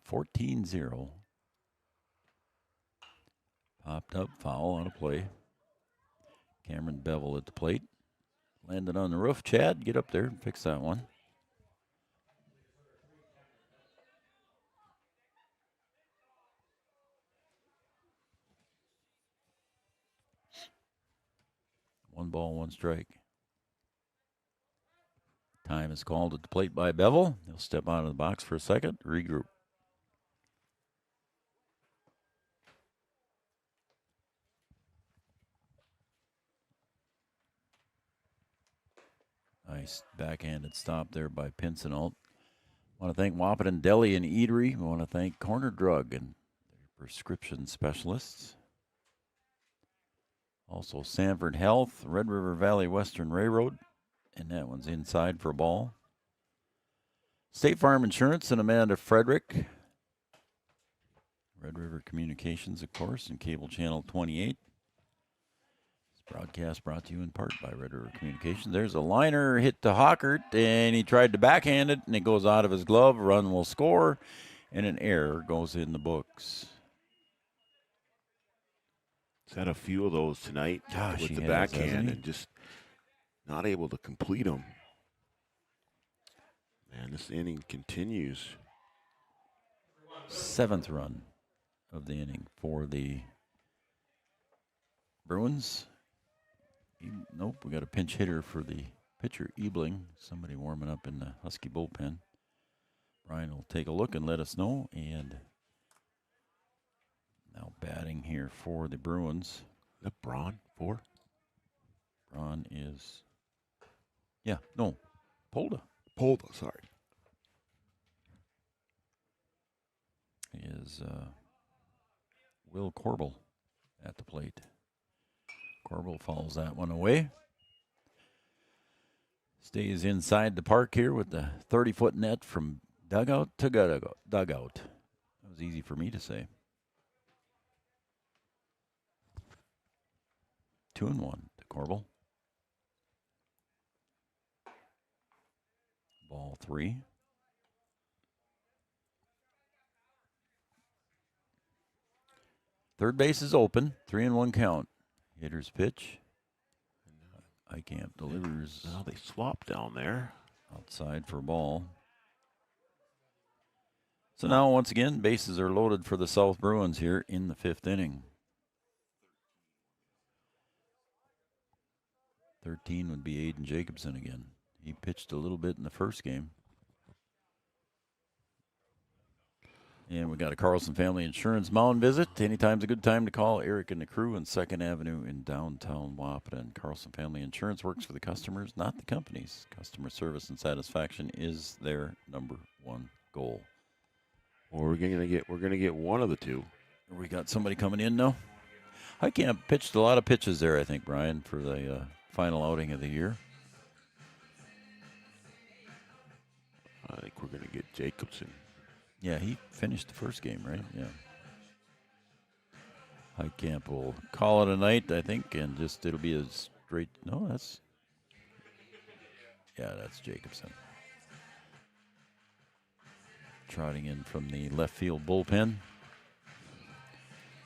14-0. Popped up, foul on a play. Cameron Bevel at the plate. Landed on the roof. Chad, get up there and fix that one. One ball, one strike. Time is called at the plate by Bevel. He'll step out of the box for a second, regroup. Nice backhanded stop there by Pincinalt. I want to thank Wahpeton Deli and Eatery. We want to thank Corner Drug and their prescription specialists. Also Sanford Health, Red River Valley Western Railroad, and that one's inside for a ball. State Farm Insurance and Amanda Frederick. Red River Communications, of course, and Cable Channel 28. Broadcast brought to you in part by Red River Communications. There's a liner hit to Hockert, and he tried to backhand it, and it goes out of his glove. Run will score, and an error goes in the books. He's had a few of those tonight with the has, backhand and just not able to complete them. Man, this inning continues. 7th run of the inning for the Bruins. Nope, we got a pinch hitter for the pitcher, Ebling. Somebody warming up in the Husky bullpen. Brian will take a look and let us know. And now batting here for the Bruins. Is that Braun? 4? Braun is, Polda. Polda, sorry. Is Will Corbel at the plate. Corbel fouls that one away. Stays inside the park here with the 30-foot net from dugout to dugout. That was easy for me to say. 2-1 to Corbel. Ball 3. Third base is open. 3-1 count. Hitter's pitch. Eikamp delivers. Well, they swapped down there. Outside for a ball. So now, once again, bases are loaded for the South Bruins here in the 5th inning. 13 would be Aiden Jacobson again. He pitched a little bit in the first game. And we got a Carlson Family Insurance mound visit. Anytime's a good time to call Eric and the crew on 2nd Avenue in downtown Wahpeton. Carlson Family Insurance works for the customers, not the companies. Customer service and satisfaction is their number one goal. Well, we're gonna get one of the two. We got somebody coming in now. Eikamp pitched a lot of pitches there, I think, Brian, for the final outing of the year. I think we're gonna get Jacobson. Yeah, he finished the first game, right? Yeah. Eikamp will call it a night, I think, and it'll be a straight. No, that's Jacobson. trotting in from the left field bullpen.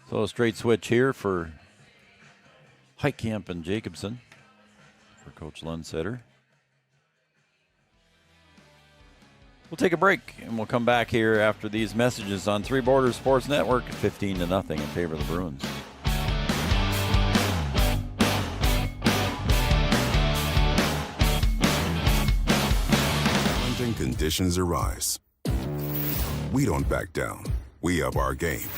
So a straight switch here for Heitkamp and Jacobson for Coach Lundsetter. We'll take a break, and we'll come back here after these messages on Three Borders Sports Network, 15-0 in favor of the Bruins. Challenging conditions arise. We don't back down. We up our game.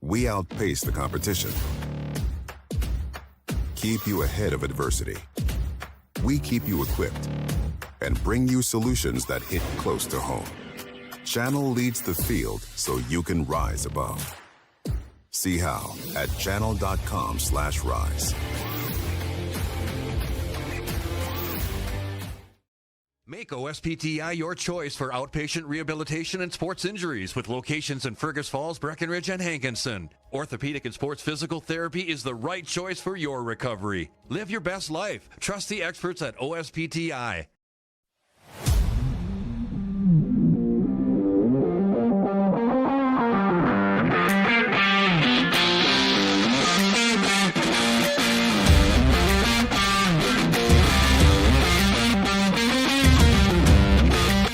We outpace the competition. Keep you ahead of adversity. We keep you equipped and bring you solutions that hit close to home. Channel leads the field so you can rise above. See how at channel.com/rise. Make OSPTI your choice for outpatient rehabilitation and sports injuries with locations in Fergus Falls, Breckenridge, and Hankinson. Orthopedic and sports physical therapy is the right choice for your recovery. Live your best life. Trust the experts at OSPTI.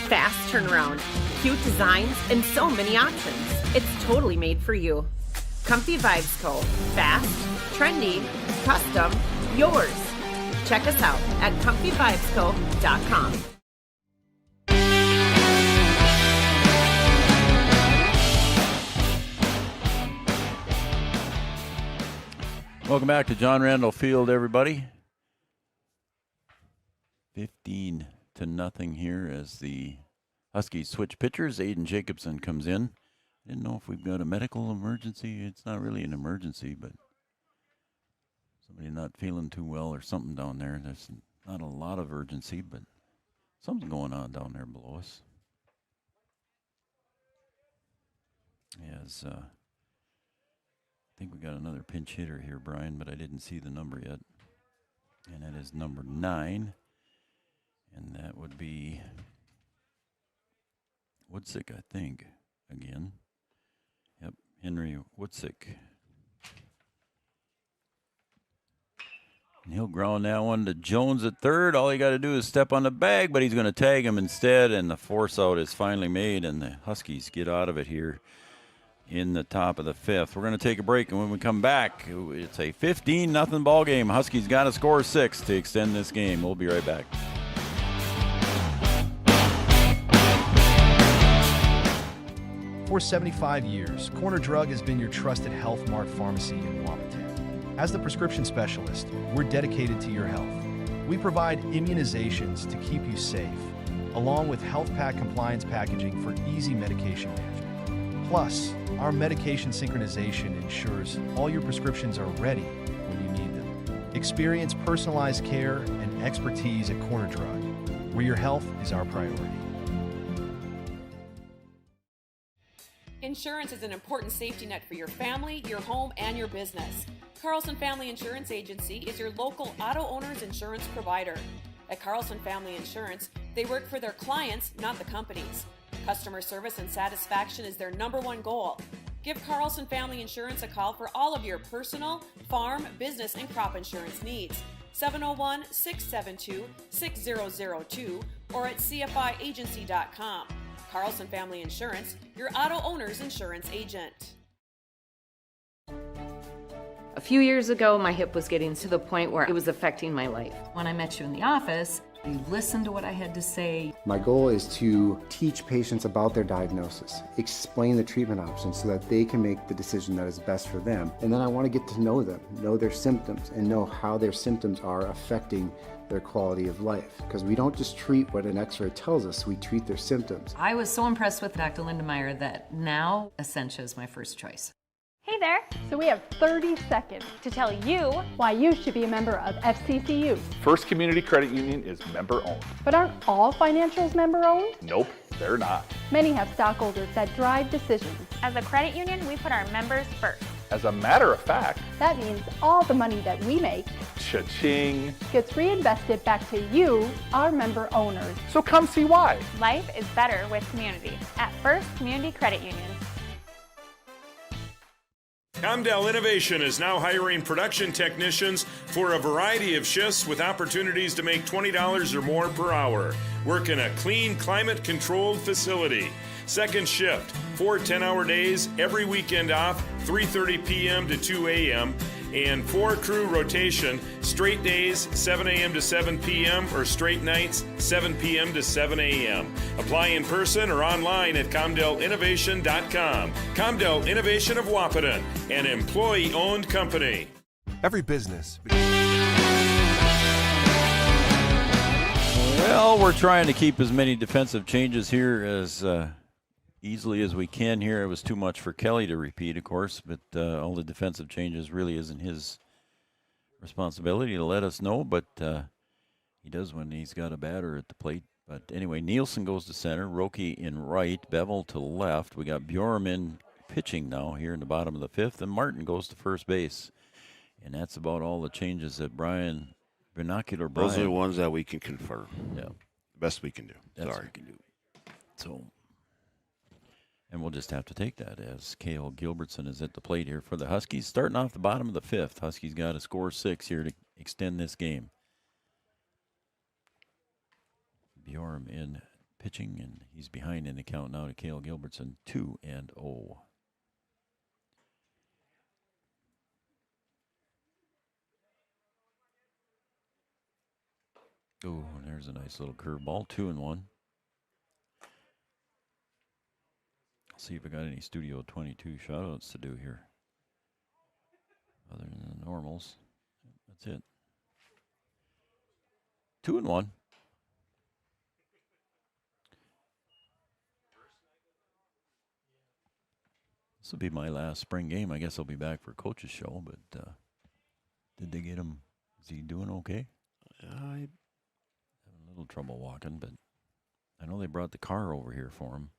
Fast turnaround, cute designs, and so many options. It's totally made for you. Comfy Vibes Co. Fast, trendy, custom, yours. Check us out at comfyvibesco.com. Welcome back to John Randall Field, everybody. 15-0 here as the Huskies switch pitchers. Aiden Jacobson comes in. I didn't know if we've got a medical emergency. It's not really an emergency, but somebody not feeling too well or something down there. There's not a lot of urgency, but something's going on down there below us. As I think we got another pinch hitter here, Brian, but I didn't see the number yet. And that is number 9. And that would be Woodsick, I think, again. Yep, Henry Woodsick. And he'll ground that one to Jones at third. All he got to do is step on the bag, but he's going to tag him instead, and the force out is finally made, and the Huskies get out of it here in the top of the 5th. We're going to take a break, and when we come back, it's a 15-0 ball game. Huskies got to score 6 to extend this game. We'll be right back. For 75 years, Corner Drug has been your trusted Health Mart pharmacy in Wahpeton. As the prescription specialist, we're dedicated to your health. We provide immunizations to keep you safe, along with health pack compliance packaging for easy medication management. Plus, our medication synchronization ensures all your prescriptions are ready when you need them. Experience personalized care and expertise at Corner Drug, where your health is our priority. Insurance is an important safety net for your family, your home, and your business. Carlson Family Insurance Agency is your local auto owner's insurance provider. At Carlson Family Insurance, they work for their clients, not the companies. Customer service and satisfaction is their #1 goal. Give Carlson Family Insurance a call for all of your personal, farm, business, and crop insurance needs. 701-672-6002 or at cfiagency.com. Carlson Family Insurance, your auto owner's insurance agent. A few years ago, my hip was getting to the point where it was affecting my life. When I met you in the office, you listened to what I had to say. My goal is to teach patients about their diagnosis, explain the treatment options so that they can make the decision that is best for them. And then I want to get to know them, know their symptoms, and know how their symptoms are affecting their quality of life. Because we don't just treat what an x-ray tells us, we treat their symptoms. I was so impressed with Dr. Lindemeyer that now Essentia is my first choice. Hey there! So we have 30 seconds to tell you why you should be a member of FCCU. First Community Credit Union is member-owned. But aren't all financials member-owned? Nope, they're not. Many have stockholders that drive decisions. As a credit union, we put our members first. As a matter of fact, That means all the money that we make cha-ching. gets reinvested back to you, our member owners. So come see why. Life is better with community at First Community Credit Union. Comdell Innovation is now hiring production technicians for a variety of shifts with opportunities to make $20 or more per hour. Work in a clean, climate-controlled facility. Second shift, 4 10-hour days, every weekend off, 3:30 p.m. to 2 a.m., and 4-crew rotation, straight days, 7 a.m. to 7 p.m., or straight nights, 7 p.m. to 7 a.m. Apply in person or online at ComdellInnovation.com. Comdell Innovation of Wahpeton, an employee-owned company. Every business. Well, we're trying to keep as many defensive changes here as easily as we can here. It was too much for Kelly to repeat, of course, but all the defensive changes really isn't his responsibility to let us know, but he does when he's got a batter at the plate. But anyway, Nielsen goes to center, Roki in right, Bevel to left. We got Bjorm in pitching now here in the bottom of the fifth, and Martin goes to first base. And that's about all the changes that Brian, Binocular Brian. Those are the ones that we can confirm. Yeah. Best we can do. That's Sorry. what we can do. So, and we'll just have to take that as Cale Gilbertson is at the plate here for the Huskies. Starting off the bottom of the fifth. Huskies got to score 6 here to extend this game. Bjorm in pitching, and he's behind in the count now to Cale Gilbertson, 2-0. Oh, there's a nice little curveball, 2-1. See if I got any Studio 22 shoutouts to do here. Other than the normals. That's it. 2-1. This will be my last spring game. I guess I'll be back for Coach's show, but did they get him? Is he doing okay? Having a little trouble walking, but I know they brought the car over here for him.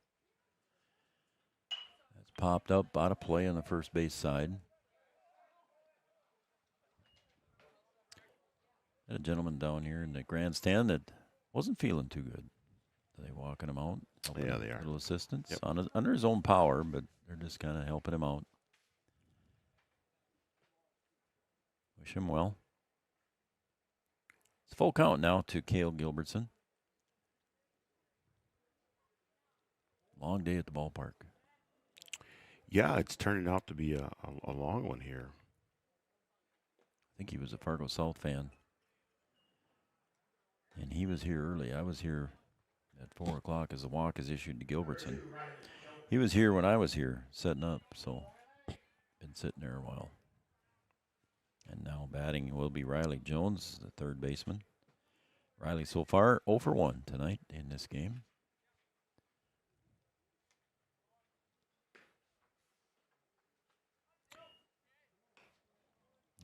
That's popped up out of play on the first base side. Had a gentleman down here in the grandstand that wasn't feeling too good. Are they walking him out? Yeah, they are. A little assistance Yep. under his own power, but they're just kind of helping him out. Wish him well. It's full count now to Cale Gilbertson. Long day at the ballpark. Yeah, it's turning out to be a long one here. I think he was a Fargo South fan. And he was here early. I was here at 4 o'clock as the walk is issued to Gilbertson. He was here when I was here setting up, so been sitting there a while. And now batting will be Riley Jones, the third baseman. Riley so far 0 for 1 tonight in this game.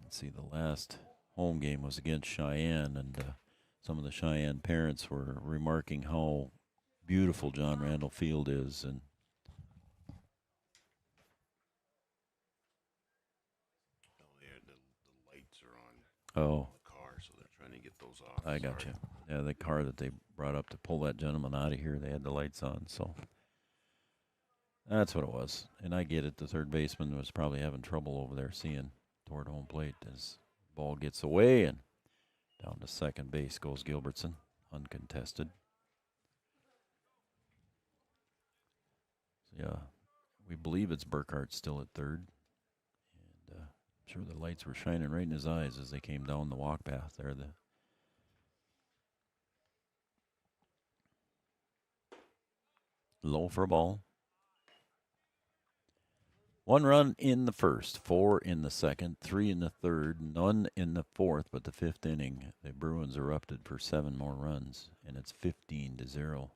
Let's see, the last home game was against Cheyenne, and some of the Cheyenne parents were remarking how beautiful John Randall Field is. And the lights are on oh, the car, so they're trying to get those off. I got you. Yeah, the car that they brought up to pull that gentleman out of here, they had the lights on, so that's what it was. And I get it. The third baseman was probably having trouble over there seeing toward home plate as the ball gets away, and down to second base goes Gilbertson, uncontested. So yeah, we believe it's Burkhart still at third. And I'm sure the lights were shining right in his eyes as they came down the walk path there. Low for a ball. 1 run in the first, 4 in the second, 3 in the third, none in the fourth, but the fifth inning, the Bruins erupted for 7 more runs, and it's 15-0.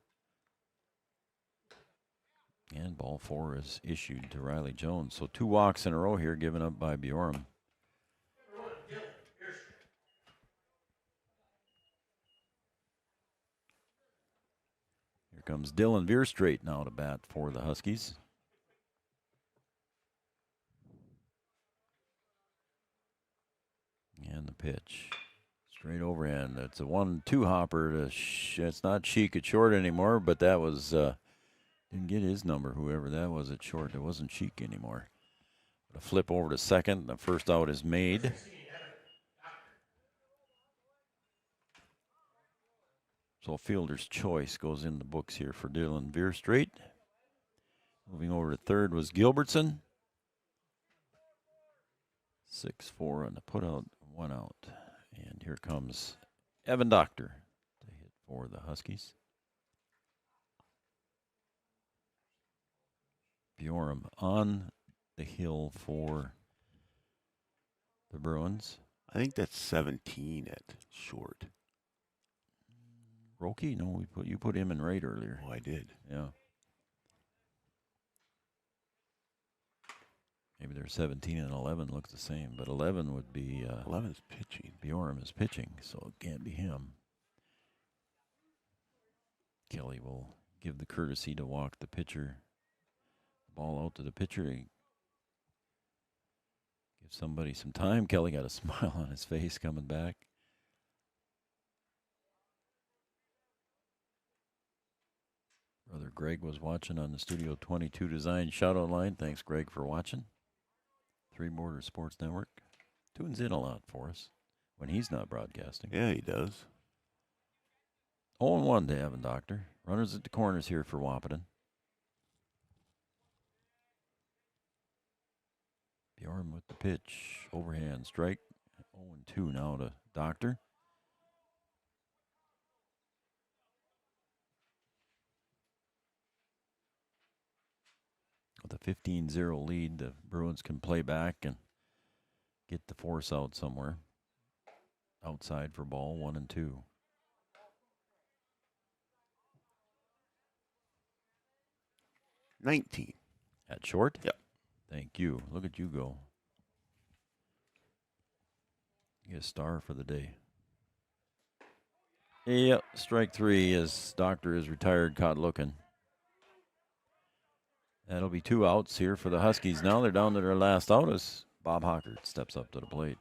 And ball 4 is issued to Riley Jones. So 2 walks in a row here given up by Bjorm. Here comes Dylan Veerstraight now to bat for the Huskies. And the pitch. Straight overhand. It's a 1-2 hopper. It's not Sheik at short anymore, but that was, didn't get his number, whoever that was at short. It wasn't Sheik anymore. A flip over to second. The first out is made. So a fielder's choice goes in the books here for Dylan Veerstraight. Moving over to third was Gilbertson. 6-4 on the put out, 1 out. And here comes Evan Doctor to hit for the Huskies. Bjorm on the hill for the Bruins. I think that's 17 at short. Roki? No, you put him in right earlier. Oh, I did. Yeah. Maybe they're 17 and 11 looks the same, but 11 would be 11 is pitching. Bjorm is pitching, so it can't be him. Kelly will give the courtesy to walk the pitcher. Ball out to the pitcher. Give somebody some time. Kelly got a smile on his face coming back. Brother Greg was watching on the Studio 22 Design shout-out line. Thanks, Greg, for watching. Three Border Sports Network. Tunes in a lot for us when he's not broadcasting. Yeah, he does. 0-1 to Evan Doctor. Runners at the corners here for Wahpeton. Bjorn with the pitch. Overhand strike. 0-2 now to Doctor. With a 15-0 lead, the Bruins can play back and get the force out somewhere. Outside for ball, 1-2. $19. At short? Yep. Thank you. Look at you go. You get a star for the day. Yep, strike 3 as Doctor is retired, caught looking. That'll be 2 outs here for the Huskies. Now they're down to their last out as Bob Hockert steps up to the plate.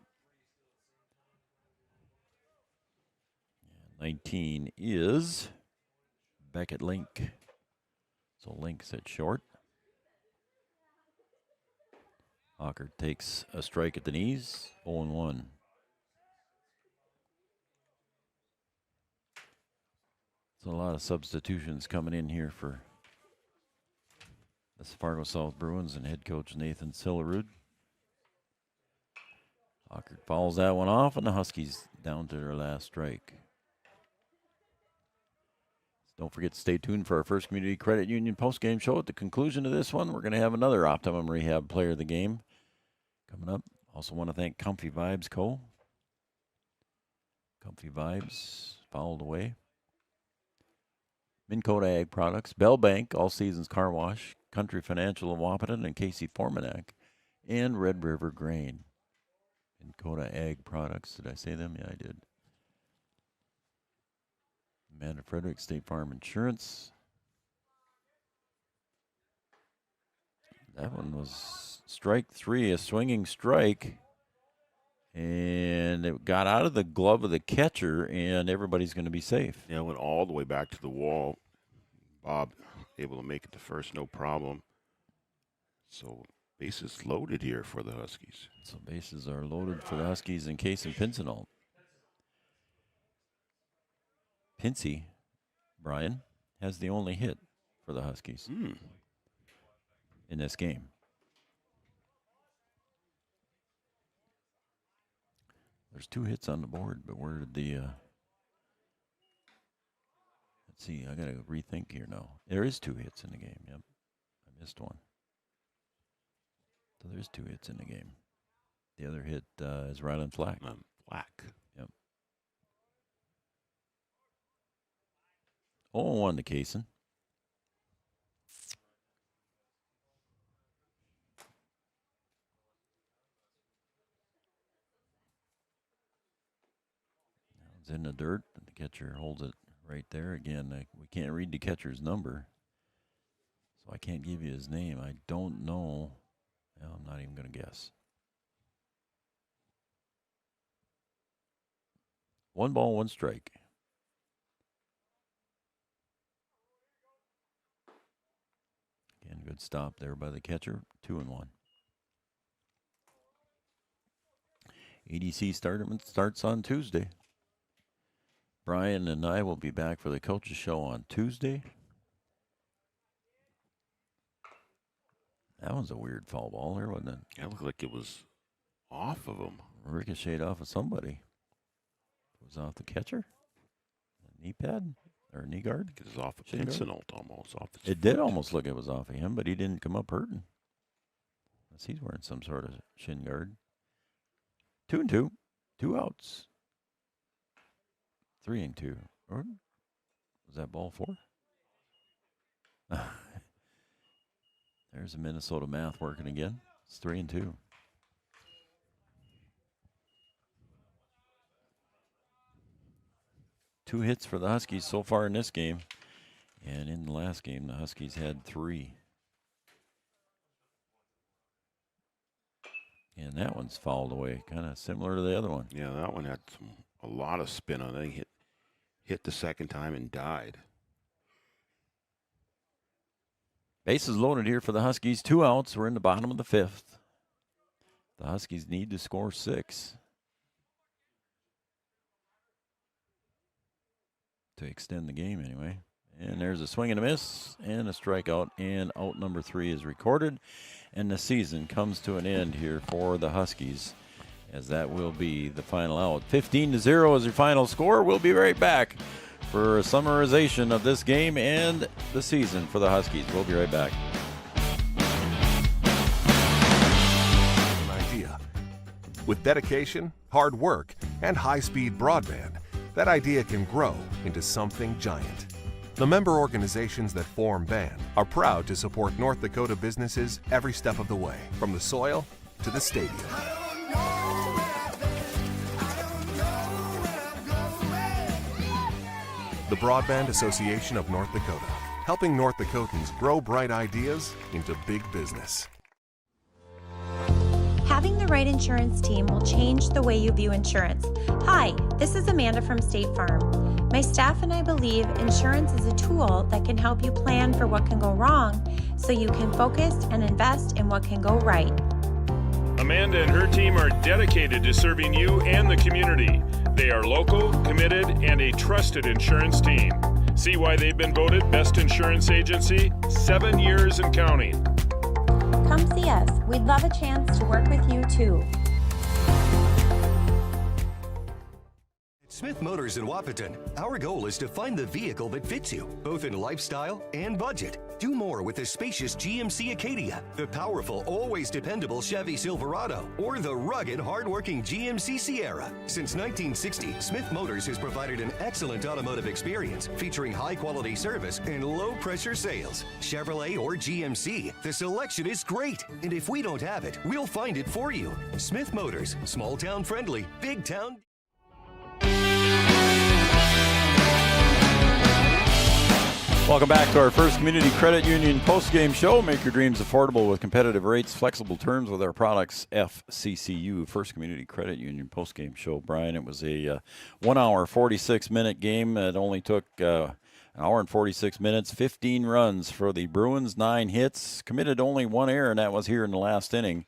And 19 is Beckett Link. So Link's at short. Hockert takes a strike at the knees. 0-1. So a lot of substitutions coming in here for the Fargo South Bruins and head coach Nathan Sillerud. Hockert fouls that one off, and the Huskies down to their last strike. Don't forget to stay tuned for our first Community Credit Union postgame show. At the conclusion of this one, we're going to have another Optimum Rehab player of the game coming up. Also want to thank Comfy Vibes Co. Comfy Vibes fouled away. Minn Kota Ag Products, Bell Bank, All Seasons Car Wash, Country Financial of Wahpeton and Casey Formanak, and Red River Grain. Minn Kota Ag Products, did I say them? Yeah, I did. Amanda Frederick, State Farm Insurance. That one was strike 3, a swinging strike. And it got out of the glove of the catcher, and everybody's going to be safe. Yeah, it went all the way back to the wall. Bob able to make it to first, no problem. So bases loaded here for the Huskies. So bases are loaded for the Huskies in case of Pincinel. Pincy, Brian, has the only hit for the Huskies in this game. There's 2 hits on the board, but where did the let's see, I got to rethink here now. There is 2 hits in the game, yep. I missed one. So there's 2 hits in the game. The other hit is Rylan Flack. Flack. Yep. 0-1 to Kaysen. It's in the dirt, and the catcher holds it right there. Again, we can't read the catcher's number, so I can't give you his name. I don't know. Well, I'm not even going to guess. 1 ball, 1 strike. Again, good stop there by the catcher. 2-1. EDC starts on Tuesday. Brian and I will be back for the coaches show on Tuesday. That was a weird foul ball there, wasn't it? It looked like it was off of him. Ricocheted off of somebody. It was off the catcher? A knee pad? Or a knee guard? It was off of Pincinot almost. Off his it did almost look like it was off of him, but he didn't come up hurting. Unless he's wearing some sort of shin guard. 2-2. 2 outs. 3-2. Or was that ball 4? There's a Minnesota math working again. It's 3-2. Two hits for the Huskies so far in this game. And in the last game, the Huskies had 3. And that one's fouled away, kind of similar to the other one. Yeah, that one had a lot of spin on it. He hit the second time and died. Bases loaded here for the Huskies. 2 outs. We're in the bottom of the 5th. The Huskies need to score 6 to extend the game anyway. And there's a swing and a miss and a strikeout, and out number 3 is recorded. And the season comes to an end here for the Huskies, as that will be the final out. 15-0 is your final score. We'll be right back for a summarization of this game and the season for the Huskies. We'll be right back. An idea. With dedication, hard work, and high-speed broadband, that idea can grow into something giant. The member organizations that form BAND are proud to support North Dakota businesses every step of the way, from the soil to the stadium. The Broadband Association of North Dakota, helping North Dakotans grow bright ideas into big business. Having the right insurance team will change the way you view insurance. Hi, this is Amanda from State Farm. My staff and I believe insurance is a tool that can help you plan for what can go wrong so you can focus and invest in what can go right. Amanda and her team are dedicated to serving you and the community. They are local, committed, and a trusted insurance team. See why they've been voted Best Insurance Agency 7 years and counting. Come see us. We'd love a chance to work with you too. Smith Motors in Wahpeton, our goal is to find the vehicle that fits you, both in lifestyle and budget. Do more with the spacious GMC Acadia, the powerful, always dependable Chevy Silverado, or the rugged, hardworking GMC Sierra. Since 1960, Smith Motors has provided an excellent automotive experience, featuring high-quality service and low-pressure sales. Chevrolet or GMC, the selection is great, and if we don't have it, we'll find it for you. Smith Motors, small-town friendly, big-town. Welcome back to our First Community Credit Union post-game show. Make your dreams affordable with competitive rates, flexible terms with our products. FCCU, First Community Credit Union post-game show. Brian, it was a 1 hour, 46-minute game. It only took an hour and 46 minutes, 15 runs for the Bruins, 9 hits, committed only 1 error, and that was here in the last inning,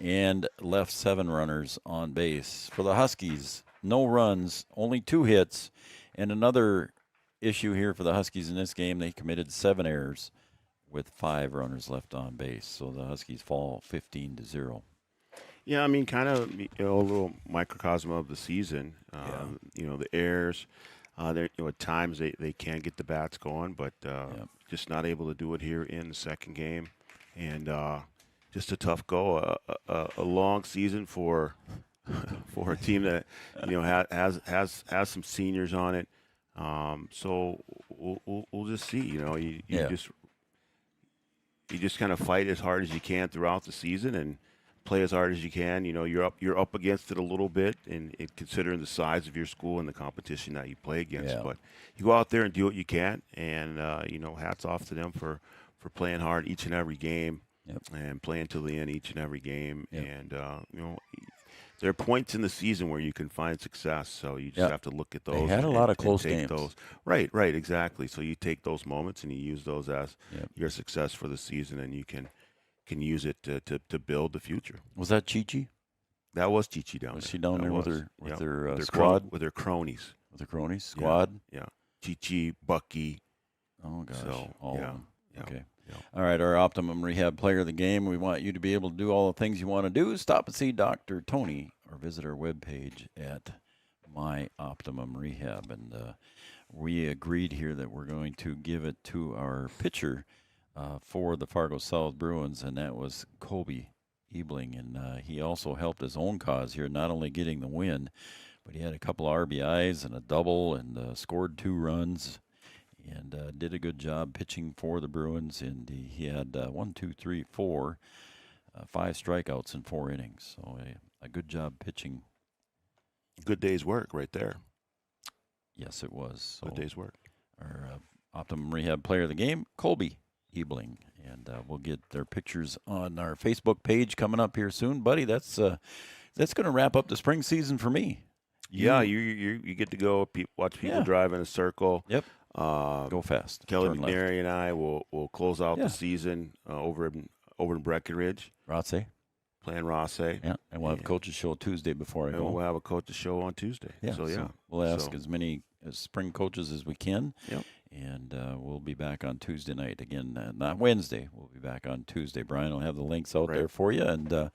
and left 7 runners on base. For the Huskies, no runs, only 2 hits, and another issue here for the Huskies in this game. They committed 7 errors with 5 runners left on base. So the Huskies fall 15-0. Yeah, I mean, kind of a little microcosm of the season. The errors. At times they can get the bats going, but just not able to do it here in the second game. And just a tough go. A long season for a team that has some seniors on it. So we'll just see. You just kind of fight as hard as you can throughout the season and play as hard as you can. You're up against it a little bit, and considering the size of your school and the competition that you play against. Yeah. But you go out there and do what you can, and hats off to them for playing hard each and every game, and playing till the end each and every game. And There are points in the season where you can find success, so you just have to look at those. They had a lot of close games. Those. Right, exactly. So you take those moments and you use those as your success for the season, and you can use it to build the future. Was that Chi-Chi? That was Chi-Chi down there. Was she down there with her squad? With her cronies. With her cronies? Squad? Yeah. Chi-Chi, Bucky. Oh, gosh. So, all of them. Yeah. Okay. Yeah. All right, our Optimum Rehab Player of the Game. We want you to be able to do all the things you want to do. Stop and see Dr. Tony or visit our webpage at My Optimum Rehab. And we agreed here that we're going to give it to our pitcher for the Fargo South Bruins, and that was Kobe Ebling. And he also helped his own cause here, not only getting the win, but he had a couple of RBIs and a double and scored 2 runs. And did a good job pitching for the Bruins. And he had 5 strikeouts in 4 innings. So a good job pitching. Good day's work right there. Yes, it was. So good day's work. Our Optimum Rehab Player of the Game, Colby Ebling. And we'll get their pictures on our Facebook page coming up here soon. Buddy, that's going to wrap up the spring season for me. You get to go watch people drive in a circle. Yep. Go fast. Kelly McNary and I will close out the season over in Breckenridge. Rosse. Playing Rosse. Yeah, and we'll have coaches show Tuesday before I go. And we'll have a coaches show on Tuesday. Yeah, so we'll ask as many spring coaches as we can. Yep. And we'll be back on Tuesday night. Again, not Wednesday. We'll be back on Tuesday. Brian will have the links out there for you. And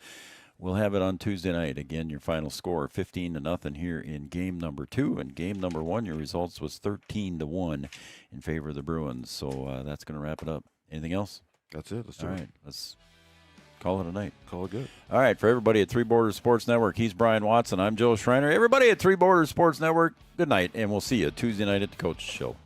we'll have it on Tuesday night. Again, your final score, 15-0 here in game number 2. And game number 1, your results was 13-1 in favor of the Bruins. So that's going to wrap it up. Anything else? That's it. Let's do it. All right. Let's call it a night. Call it good. All right. For everybody at Three Borders Sports Network, he's Brian Watson. I'm Joe Schreiner. Everybody at Three Borders Sports Network, good night. And we'll see you Tuesday night at the Coach Show.